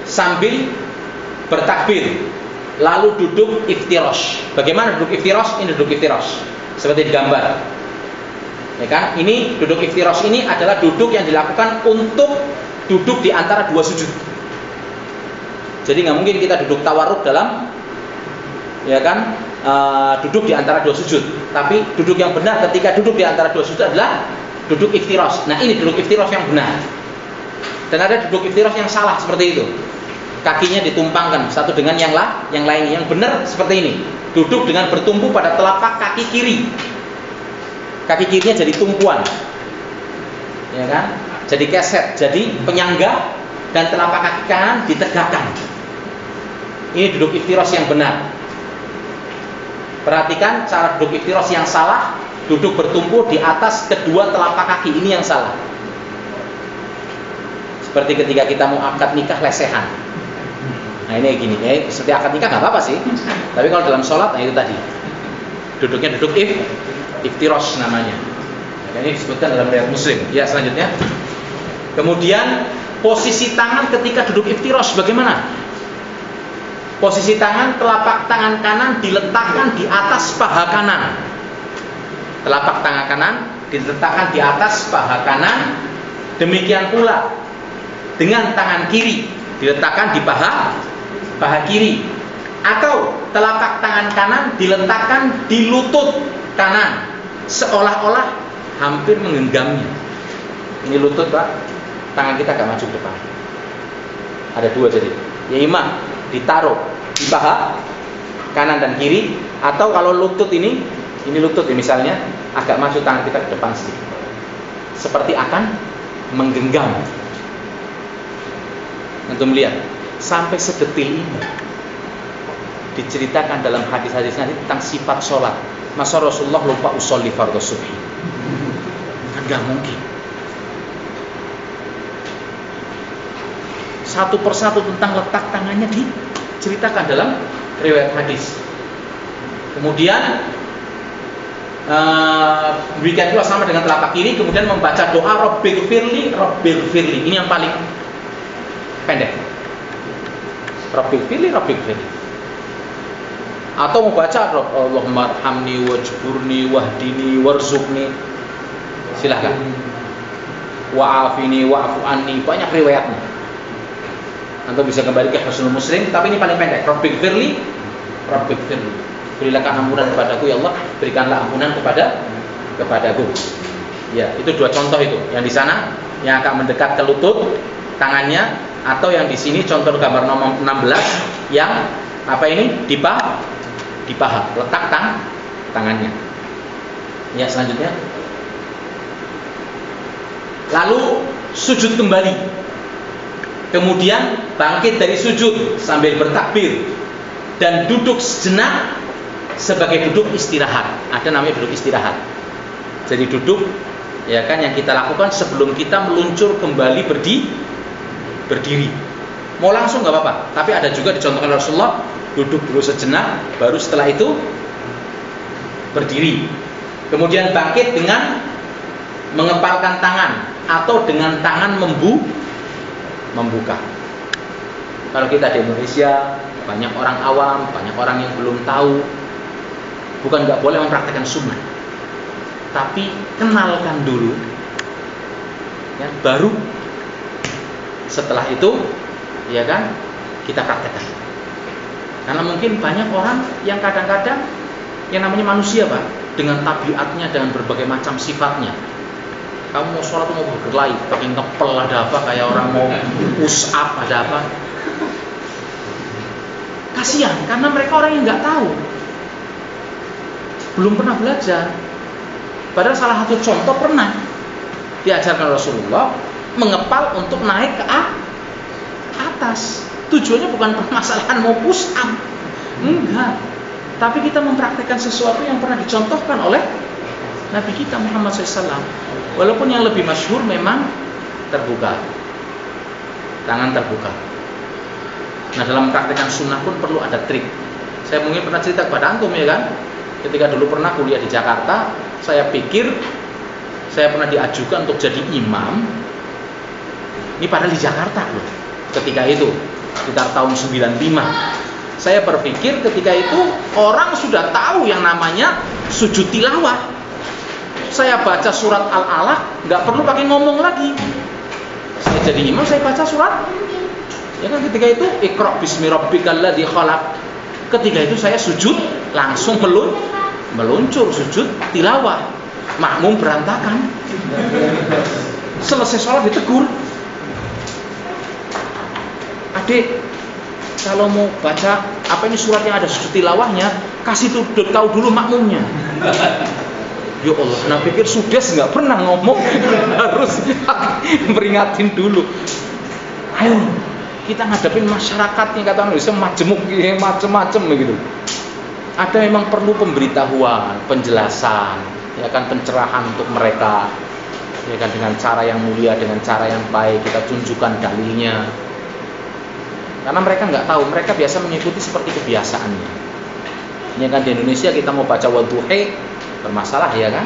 S1: sambil bertakbir, lalu duduk iftirash. Bagaimana duduk iftirash? Ini duduk iftirash seperti digambar, ya kan? Ini duduk iftirash ini adalah duduk yang dilakukan untuk duduk di antara 2 sujud. Jadi nggak mungkin kita duduk tawarruk dalam, ya kan, duduk di antara 2 sujud. Tapi duduk yang benar ketika duduk di antara 2 sujud adalah duduk iftirash. Nah, ini duduk iftirash yang benar. Dan ada duduk iftirash yang salah seperti itu. Kakinya ditumpangkan satu dengan yang lainnya. Yang benar seperti ini. Duduk dengan bertumpu pada telapak kaki kiri. Kaki kirinya jadi tumpuan, ya kan? Jadi keset, jadi penyangga, dan telapak kaki kanan ditegakkan. Ini duduk iftirash yang benar. Perhatikan cara duduk iftirash yang salah. Duduk bertumpu di atas kedua telapak kaki, ini yang salah. Seperti ketika kita mau akad nikah lesehan. Nah, ini gini, ya, seperti akad nikah nggak apa-apa sih. Tapi kalau dalam sholat, nah itu tadi. Duduknya duduk iftirash namanya. Ini disebutkan dalam riwayat Muslim. Ya, selanjutnya. Kemudian posisi tangan ketika duduk iftirash bagaimana? Posisi tangan, telapak tangan kanan diletakkan di atas paha kanan. Telapak tangan kanan diletakkan di atas paha kanan. Demikian pula dengan tangan kiri diletakkan di paha kiri. Atau telapak tangan kanan diletakkan di lutut kanan, seolah-olah hampir menggenggamnya. Ini lutut, Pak. Tangan kita agak maju ke depan. Ada 2 jadi. Ya, imam ditaruh di paha kanan dan kiri. Atau kalau lutut ini lutut ya misalnya, agak maju tangan kita ke depan sedikit, seperti akan menggenggam. Untuk melihat sampai sedetil ini diceritakan dalam hadis-hadis nanti tentang sifat sholat. Masa Rasulullah lupa usolli fardhu subhi? Kan gak mungkin. Satu persatu tentang letak tangannya diceritakan dalam riwayat hadis. Kemudian demikian pula sama dengan telapak kiri. Kemudian membaca doa Rabbil firli. Ini yang paling pendek. Rabbil firli. Atau membaca Allahumma arhamni wajburni wahdini warzuqni. Silahkan. Wa'afini wa'fu anni. Banyak riwayatnya. Antum bisa kembali ke Husnul Muslim, tapi ini paling pendek. Rabbil firli. Berilah ampunan kepadaku ya Allah, berikanlah ampunan kepadaku. Ya, itu 2 contoh itu. Yang di sana yang akan mendekat ke lutut tangannya, atau yang di sini contoh gambar nomor 16 yang apa ini? Di paha, letak tangannya. Ya, selanjutnya. Lalu sujud kembali. Kemudian bangkit dari sujud sambil bertakbir dan duduk sejenak sebagai duduk istirahat. Ada namanya duduk istirahat. Jadi duduk, ya kan, yang kita lakukan sebelum kita meluncur kembali berdiri. Mau langsung nggak apa-apa, tapi ada juga dicontohkan Rasulullah, duduk dulu sejenak, baru setelah itu berdiri. Kemudian bangkit dengan mengepalkan tangan atau dengan tangan membuka. Kalau kita di Indonesia, banyak orang awam, banyak orang yang belum tahu. Bukan nggak boleh mempraktikkan sunnah, tapi kenalkan dulu, ya, baru setelah itu, ya kan, kita praktekkan. Karena mungkin banyak orang yang kadang-kadang, yang namanya manusia, Pak, dengan tabiatnya, dengan berbagai macam sifatnya. Kamu mau sholat mau bergelai, pakai ngepel ada apa, kayak orang mau push up ada apa. Kasihan, karena mereka orang yang nggak tahu, belum pernah belajar. Padahal salah satu contoh pernah diajarkan Rasulullah, mengepal untuk naik ke atas. Tujuannya bukan permasalahan mau push up, enggak. Tapi kita mempraktikkan sesuatu yang pernah dicontohkan oleh Nabi kita Muhammad SAW. Walaupun yang lebih masyhur memang terbuka, tangan terbuka. Nah, dalam mempraktikkan sunnah pun perlu ada trik. Saya mungkin pernah cerita kepada antum, ya kan, ketika dulu pernah kuliah di Jakarta, saya pikir saya pernah diajukan untuk jadi imam. Ini padahal di Jakarta loh. Ketika itu sekitar tahun 95. Saya berpikir ketika itu orang sudah tahu yang namanya sujud tilawah. Saya baca surat Al-Alaq, nggak perlu pakai ngomong lagi. Saya jadi imam, saya baca surat. Ya kan, ketika itu Iqra bismi rabbikal ladzi khalaq. Ketika itu saya sujud, langsung meluncur sujud tilawah. Makmum berantakan. Selesai sholat ditegur. Adik, kalau mau baca apa ini surat yang ada sujud tilawahnya, kasih tahu dulu makmumnya. Ya Allah, nah pikir sudah nggak pernah ngomong, harus peringatin dulu. Ayo, kita ngadepin masyarakat yang kata Indonesia majemuk, macem-macem begitu. Ada memang perlu pemberitahuan, penjelasan, ya kan, pencerahan untuk mereka, ya kan, dengan cara yang mulia, dengan cara yang baik, kita tunjukkan dalilnya. Karena mereka nggak tahu, mereka biasa mengikuti seperti kebiasaannya. Ya kan, di Indonesia kita mau baca wadduha bermasalah, ya kan?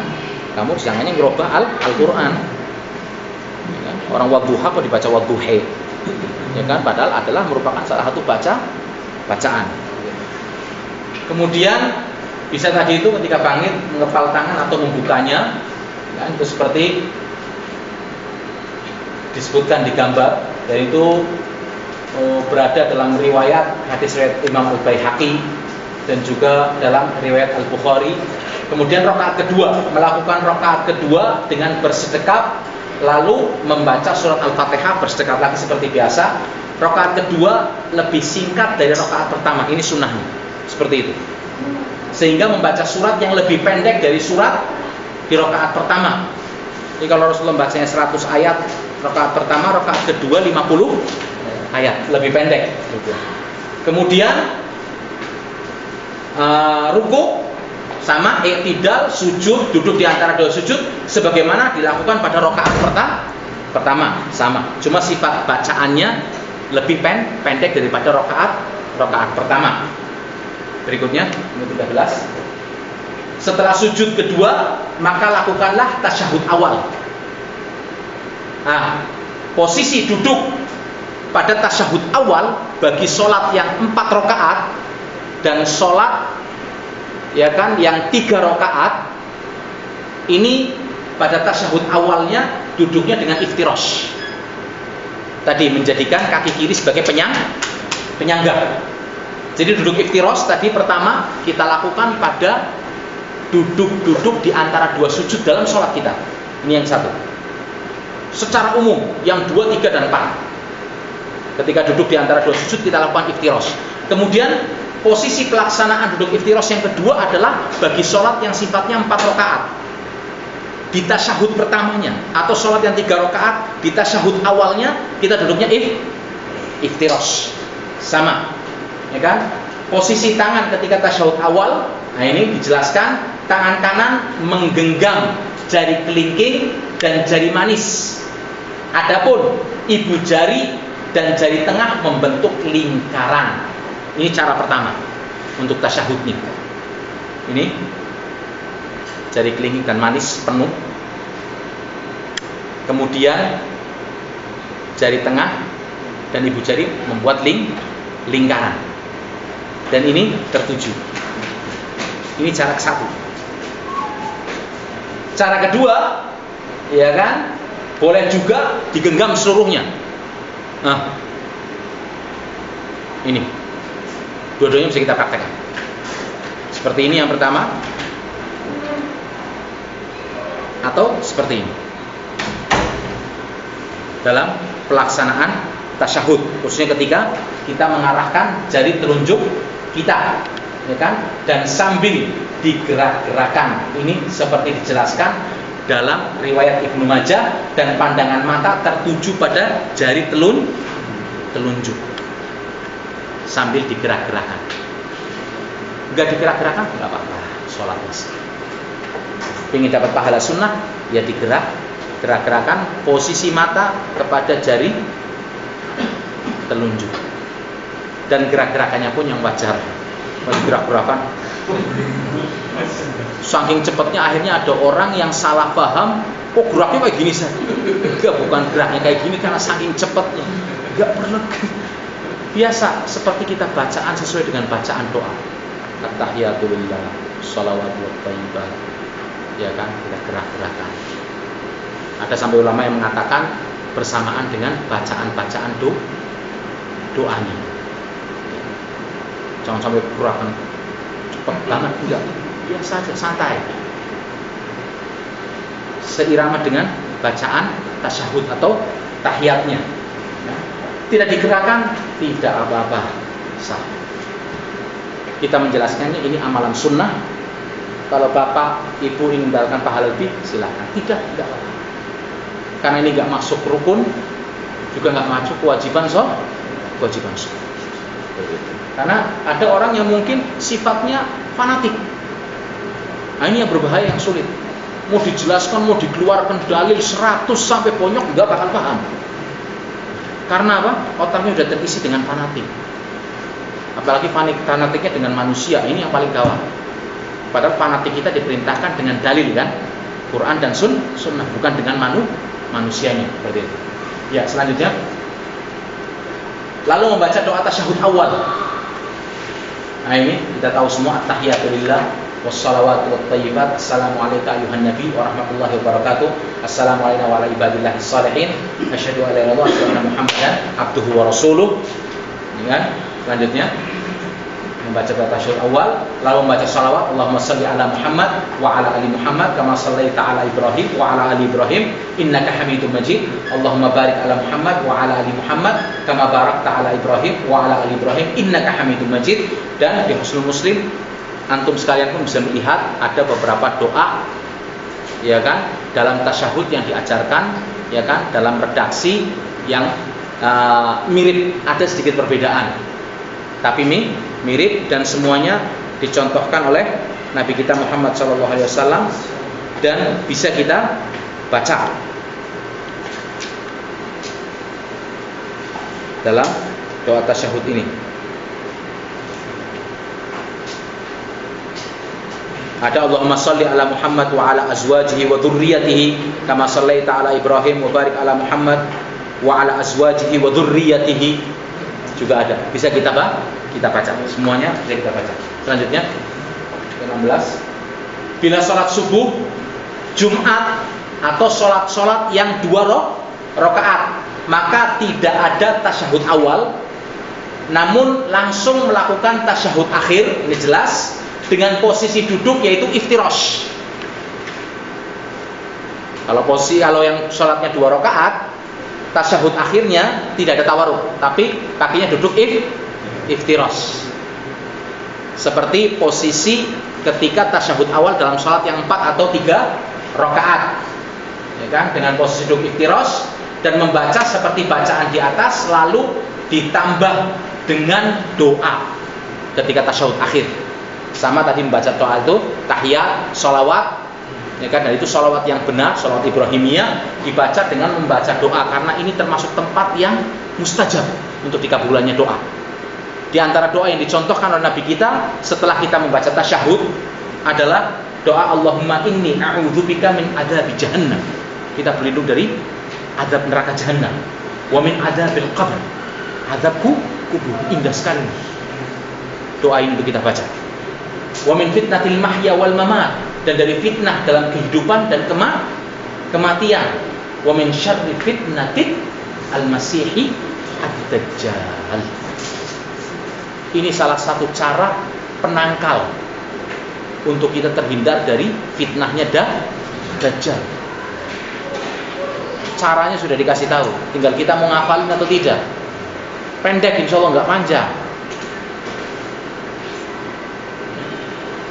S1: Kamu jangannya ngerubah Al-Quran, ya kan? Orang wadduha kok dibaca wadduha, ya kan? Padahal adalah merupakan salah satu bacaan. Kemudian bisa tadi itu ketika bangkit mengepal tangan atau membukanya, kan? Itu seperti disebutkan di gambar, dan itu berada dalam riwayat hadis riwayat Imam Al-Baihaqi dan juga dalam riwayat Al-Bukhari. Kemudian rakaat kedua, melakukan rakaat kedua dengan bersedekap, lalu membaca surat Al-Fatihah, bersedekap lagi seperti biasa. Rakaat kedua lebih singkat dari rakaat pertama, ini sunnahnya seperti itu, sehingga membaca surat yang lebih pendek dari surat di rakaat pertama. Jadi kalau Rasulullah bacanya 100 ayat rakaat pertama, rakaat kedua 50 ayat, lebih pendek. Kemudian ruku sama, i'tidal, sujud, duduk di antara dua sujud sebagaimana dilakukan pada rakaat pertama, sama. Cuma sifat bacaannya lebih pendek daripada rakaat pertama. Berikutnya nomor 13. Setelah sujud kedua, maka lakukanlah tasyahud awal. Nah, posisi duduk pada tasyahud awal bagi sholat yang 4 rakaat dan sholat, ya kan, yang 3 rakaat, ini pada tasyahud awalnya duduknya dengan iftirash. Tadi menjadikan kaki kiri sebagai penyangga. Jadi duduk iftirash tadi pertama kita lakukan pada duduk di antara dua sujud dalam sholat kita. Ini yang satu. Secara umum yang 2, 3, dan 4. Ketika duduk di antara dua sujud kita lakukan iftirash. Kemudian posisi pelaksanaan duduk iftirash yang kedua adalah bagi sholat yang sifatnya 4 rakaat. Di tasyahud pertamanya atau sholat yang 3 rakaat, di tasyahud awalnya kita duduknya iftirash. Sama, ya kan? Posisi tangan ketika tasyahud awal, nah ini dijelaskan tangan kanan menggenggam jari kelingking dan jari manis. Adapun ibu jari dan jari tengah membentuk lingkaran. Ini cara pertama untuk tasyahudnya. Ini jari kelingking dan manis penuh. Kemudian jari tengah dan ibu jari membuat lingkaran. Dan ini tertuju. Ini cara ke-1. Cara kedua, ya kan, boleh juga digenggam seluruhnya. Nah, ini dua-duanya bisa kita praktekkan. Seperti ini yang pertama, atau seperti ini dalam pelaksanaan tasyahud, khususnya ketika kita mengarahkan jari telunjuk kita, ya kan, dan sambil digerak-gerakan. Ini seperti dijelaskan dalam riwayat Ibnu Majah, dan pandangan mata tertuju pada jari telunjuk sambil digerak-gerakan. Enggak digerak-gerakan enggak apa-apa, sholat masih. Ingin dapat pahala sunnah, ya gerak-gerakan posisi mata kepada jari telunjuk, dan gerak-gerakannya pun yang wajar. Gerak-gerakan saking cepatnya akhirnya ada orang yang salah paham, kok geraknya kayak gini saja. Enggak, bukan geraknya kayak gini karena saking cepatnya. Enggak perlu. Biasa seperti kita bacaan sesuai dengan bacaan doa. At-tahiyatulillah, shalawatu wa thayyibat. Ya kan, kita gerak-gerakan. Ada sampai ulama yang mengatakan bersamaan dengan bacaan-bacaan doanya. Jangan sampai gerakan cepat banget, enggak. Biasa aja, santai. Seirama dengan bacaan tasyahud atau tahiyatnya. Ya. Tidak digerakkan, tidak apa-apa, sah. Kita menjelaskannya ini amalan sunnah. Kalau bapak, ibu ingin mendapatkan pahala lebih, silakan. Tidak apa-apa. Karena ini nggak masuk rukun, juga nggak masuk kewajiban sholat. Karena ada orang yang mungkin sifatnya fanatik. Nah, ini yang berbahaya, yang sulit. Mau dijelaskan, mau dikeluarkan dalil 100 sampai bonyok, nggak bakal paham. Karena apa? Otaknya sudah terisi dengan fanatik. Apalagi fanatiknya dengan manusia, ini yang paling gawat. Padahal fanatik kita diperintahkan dengan dalil, kan? Quran dan sunnah, bukan dengan manusianya. Seperti itu. Ya, selanjutnya. Lalu membaca doa tasyahud awal. Nah, ini kita tahu semua, at-tahiyatulillah wassalawatu wattayyibat. Assalamualaikum ayuhan nabi wa rahmatullahi wa barakatuh. Assalamualaikum wa ala ibadillahis shalihin. Asyhadu an la ilaha illallah wa anna muhammadan abduhu wa rasuluh. Ini kan, selanjutnya membaca doa tasyahud awal, lalu membaca salawat, Allahumma shalli ala Muhammad wa ala ali Muhammad kama shallaita ala Ibrahim wa ala ali Ibrahim innaka Hamidum Majid. Allahumma barik ala Muhammad wa ala ali Muhammad kama barakta ala Ibrahim wa ala ali Ibrahim innaka Hamidum Majid. Dan di Husnul Muslim antum sekalian pun bisa melihat ada beberapa doa, ya kan, dalam tasyahud yang diajarkan, ya kan, dalam redaksi yang mirip, ada sedikit perbedaan, tapi mirip, dan semuanya dicontohkan oleh Nabi kita Muhammad SAW dan bisa kita baca dalam doa tasyahud ini. Ada Allahumma shalli ala Muhammad wa ala azwajihi wa dzurriyyatihi kama shallaita ala Ibrahim wa barik ala Muhammad wa ala azwajihi wa dzurriyyatihi, juga ada. Bisa kita baca semuanya, bisa kita baca. Selanjutnya ke-16, bila sholat subuh, Jumat atau sholat yang 2 rakaat, maka tidak ada tasyahud awal, namun langsung melakukan tasyahud akhir. Ini jelas dengan posisi duduk, yaitu iftirash. Kalau yang sholatnya 2 rakaat, tasyahud akhirnya tidak ada tawarruk, tapi kakinya duduk iftirash. Seperti posisi ketika tasyahud awal dalam sholat yang 4 atau 3 rakaat, ya kan, dengan posisi duduk iftirash dan membaca seperti bacaan di atas, lalu ditambah dengan doa ketika tasyahud akhir. Sama tadi membaca doa itu, tahiyat, sholawat, ya kan? Dan itu sholawat yang benar, sholawat Ibrahimiyah dibaca dengan membaca doa, karena ini termasuk tempat yang mustajab untuk dikabulkannya doa. Di antara doa yang dicontohkan oleh Nabi kita setelah kita membaca tasyahud adalah doa Allahumma inni a'udzubika min adzabi jahannam. Kita berlindung dari azab neraka jahanam. Wa min adzabil qabr. Azabku kubur, indah sekali. Doa ini untuk kita baca. Wa min fitnatil mahya wal mamat, dan dari fitnah dalam kehidupan dan kematian. Wa min syarri fitnatit al-masihi ad-dajjal. Ini salah satu cara penangkal untuk kita terhindar dari fitnahnya Dajjal. Caranya sudah dikasih tahu, tinggal kita mau ngafalin atau tidak. Pendek, insya Allah nggak panjang.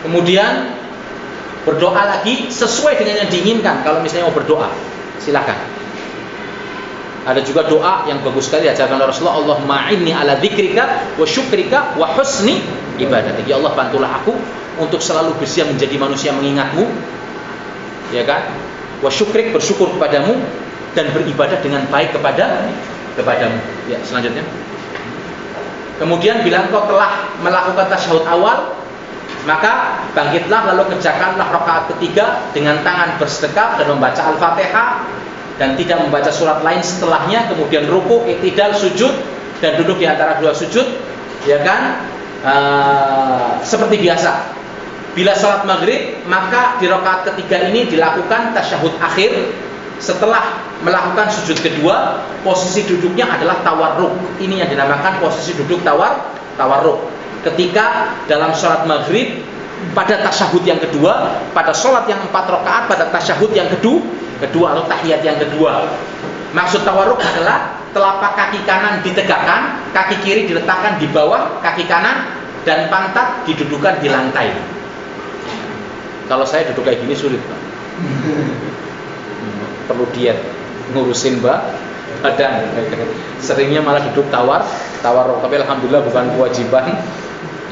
S1: Kemudian berdoa lagi sesuai dengan yang diinginkan. Kalau misalnya mau berdoa, silakan. Ada juga doa yang bagus sekali diajarkan oleh Rasulullah, Allahumma inni ala dzikrika wa syukrika wa husni ibadatik. Ya Allah, bantulah aku untuk selalu bersiap menjadi manusia mengingatmu, ya kan? Wa syukrik, bersyukur kepadamu, dan beribadah dengan baik kepadamu. Ya, selanjutnya. Kemudian bila engkau telah melakukan tasyahud awal, maka bangkitlah lalu kerjakanlah rakaat ketiga dengan tangan bersedekap dan membaca Al-Fatihah dan tidak membaca surat lain setelahnya, kemudian ruku, i'tidal, sujud, dan duduk di antara dua sujud, ya kan? Seperti biasa. Bila sholat maghrib, maka di rakaat ketiga ini dilakukan tasyahud akhir. Setelah melakukan sujud kedua, posisi duduknya adalah tawarruk. Ini yang dinamakan posisi duduk tawarruk. Ketika dalam sholat maghrib, pada tasyahud yang kedua, pada sholat yang 4 rakaat, pada tasyahud yang kedua atau tahiyat yang kedua. Maksud tawarruk adalah telapak kaki kanan ditegakkan, kaki kiri diletakkan di bawah kaki kanan, dan pantat didudukan di lantai. Kalau saya duduk kayak gini sulit, Pak. Perlu diet, ngurusin badan. Seringnya malah duduk tawarruk. Tapi alhamdulillah bukan kewajiban,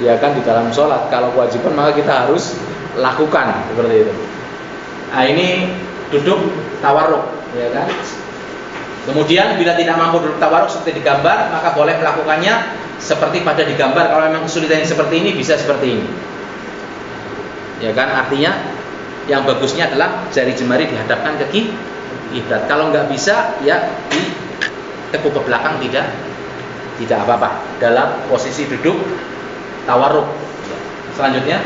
S1: ya kan, di dalam sholat. Kalau kewajiban maka kita harus lakukan seperti itu. Nah, ini duduk tawarruk, ya kan. Kemudian bila tidak mampu duduk tawarruk seperti digambar, maka boleh melakukannya seperti pada digambar. Kalau memang kesulitan seperti ini, bisa seperti ini, ya kan. Artinya yang bagusnya adalah jari jemari dihadapkan ke kiblat. Kalau nggak bisa, ya ditekuk ke belakang, tidak apa-apa dalam posisi duduk tawarruk. Selanjutnya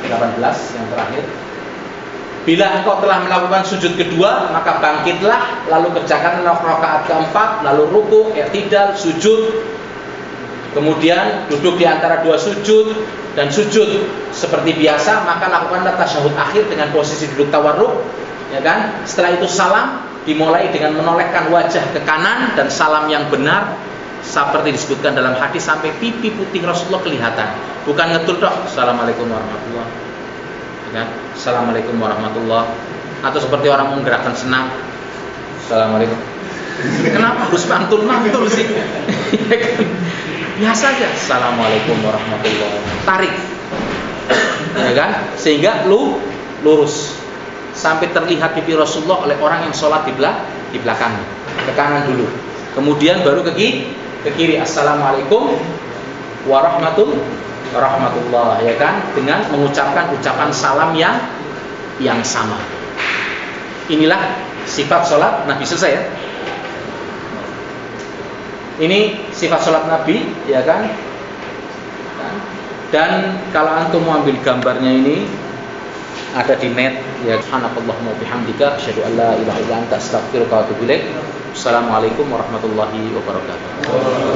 S1: 18 yang terakhir. Bila engkau telah melakukan sujud kedua, maka bangkitlah lalu kerjakan rakaat keempat, lalu ruku, i'tidal, sujud. Kemudian duduk di antara dua sujud dan sujud seperti biasa, maka lakukanlah tasyahud akhir dengan posisi duduk tawarruk, ya kan? Setelah itu salam, dimulai dengan menolehkan wajah ke kanan, dan salam yang benar seperti disebutkan dalam hadis sampai pipi putih Rasulullah kelihatan. Bukan ngetul dok, Assalamualaikum warahmatullahi, ya kan? Assalamualaikum warahmatullahi. Atau seperti orang menggerakkan senam, Assalamualaikum. Kenapa harus mantul sih? Ya kan? Biasa aja, Assalamualaikum warahmatullahi, tarik, ya kan? Sehingga lurus sampai terlihat pipi Rasulullah oleh orang yang sholat di belakangnya. Ke kanan dulu, kemudian baru ke kiri. Assalamualaikum warahmatullahi, ya kan? Dengan mengucapkan ucapan salam yang sama. Inilah sifat sholat Nabi. Selesai ya. Ini sifat sholat Nabi, ya kan? Dan kalau antum mau ambil gambarnya ini ada di net, ya. Subhanakallahumma bihamdika asyhadu an la ilaha illa anta astaghfiruka wa atubu ilaik. Assalamualaikum warahmatullahi wabarakatuh.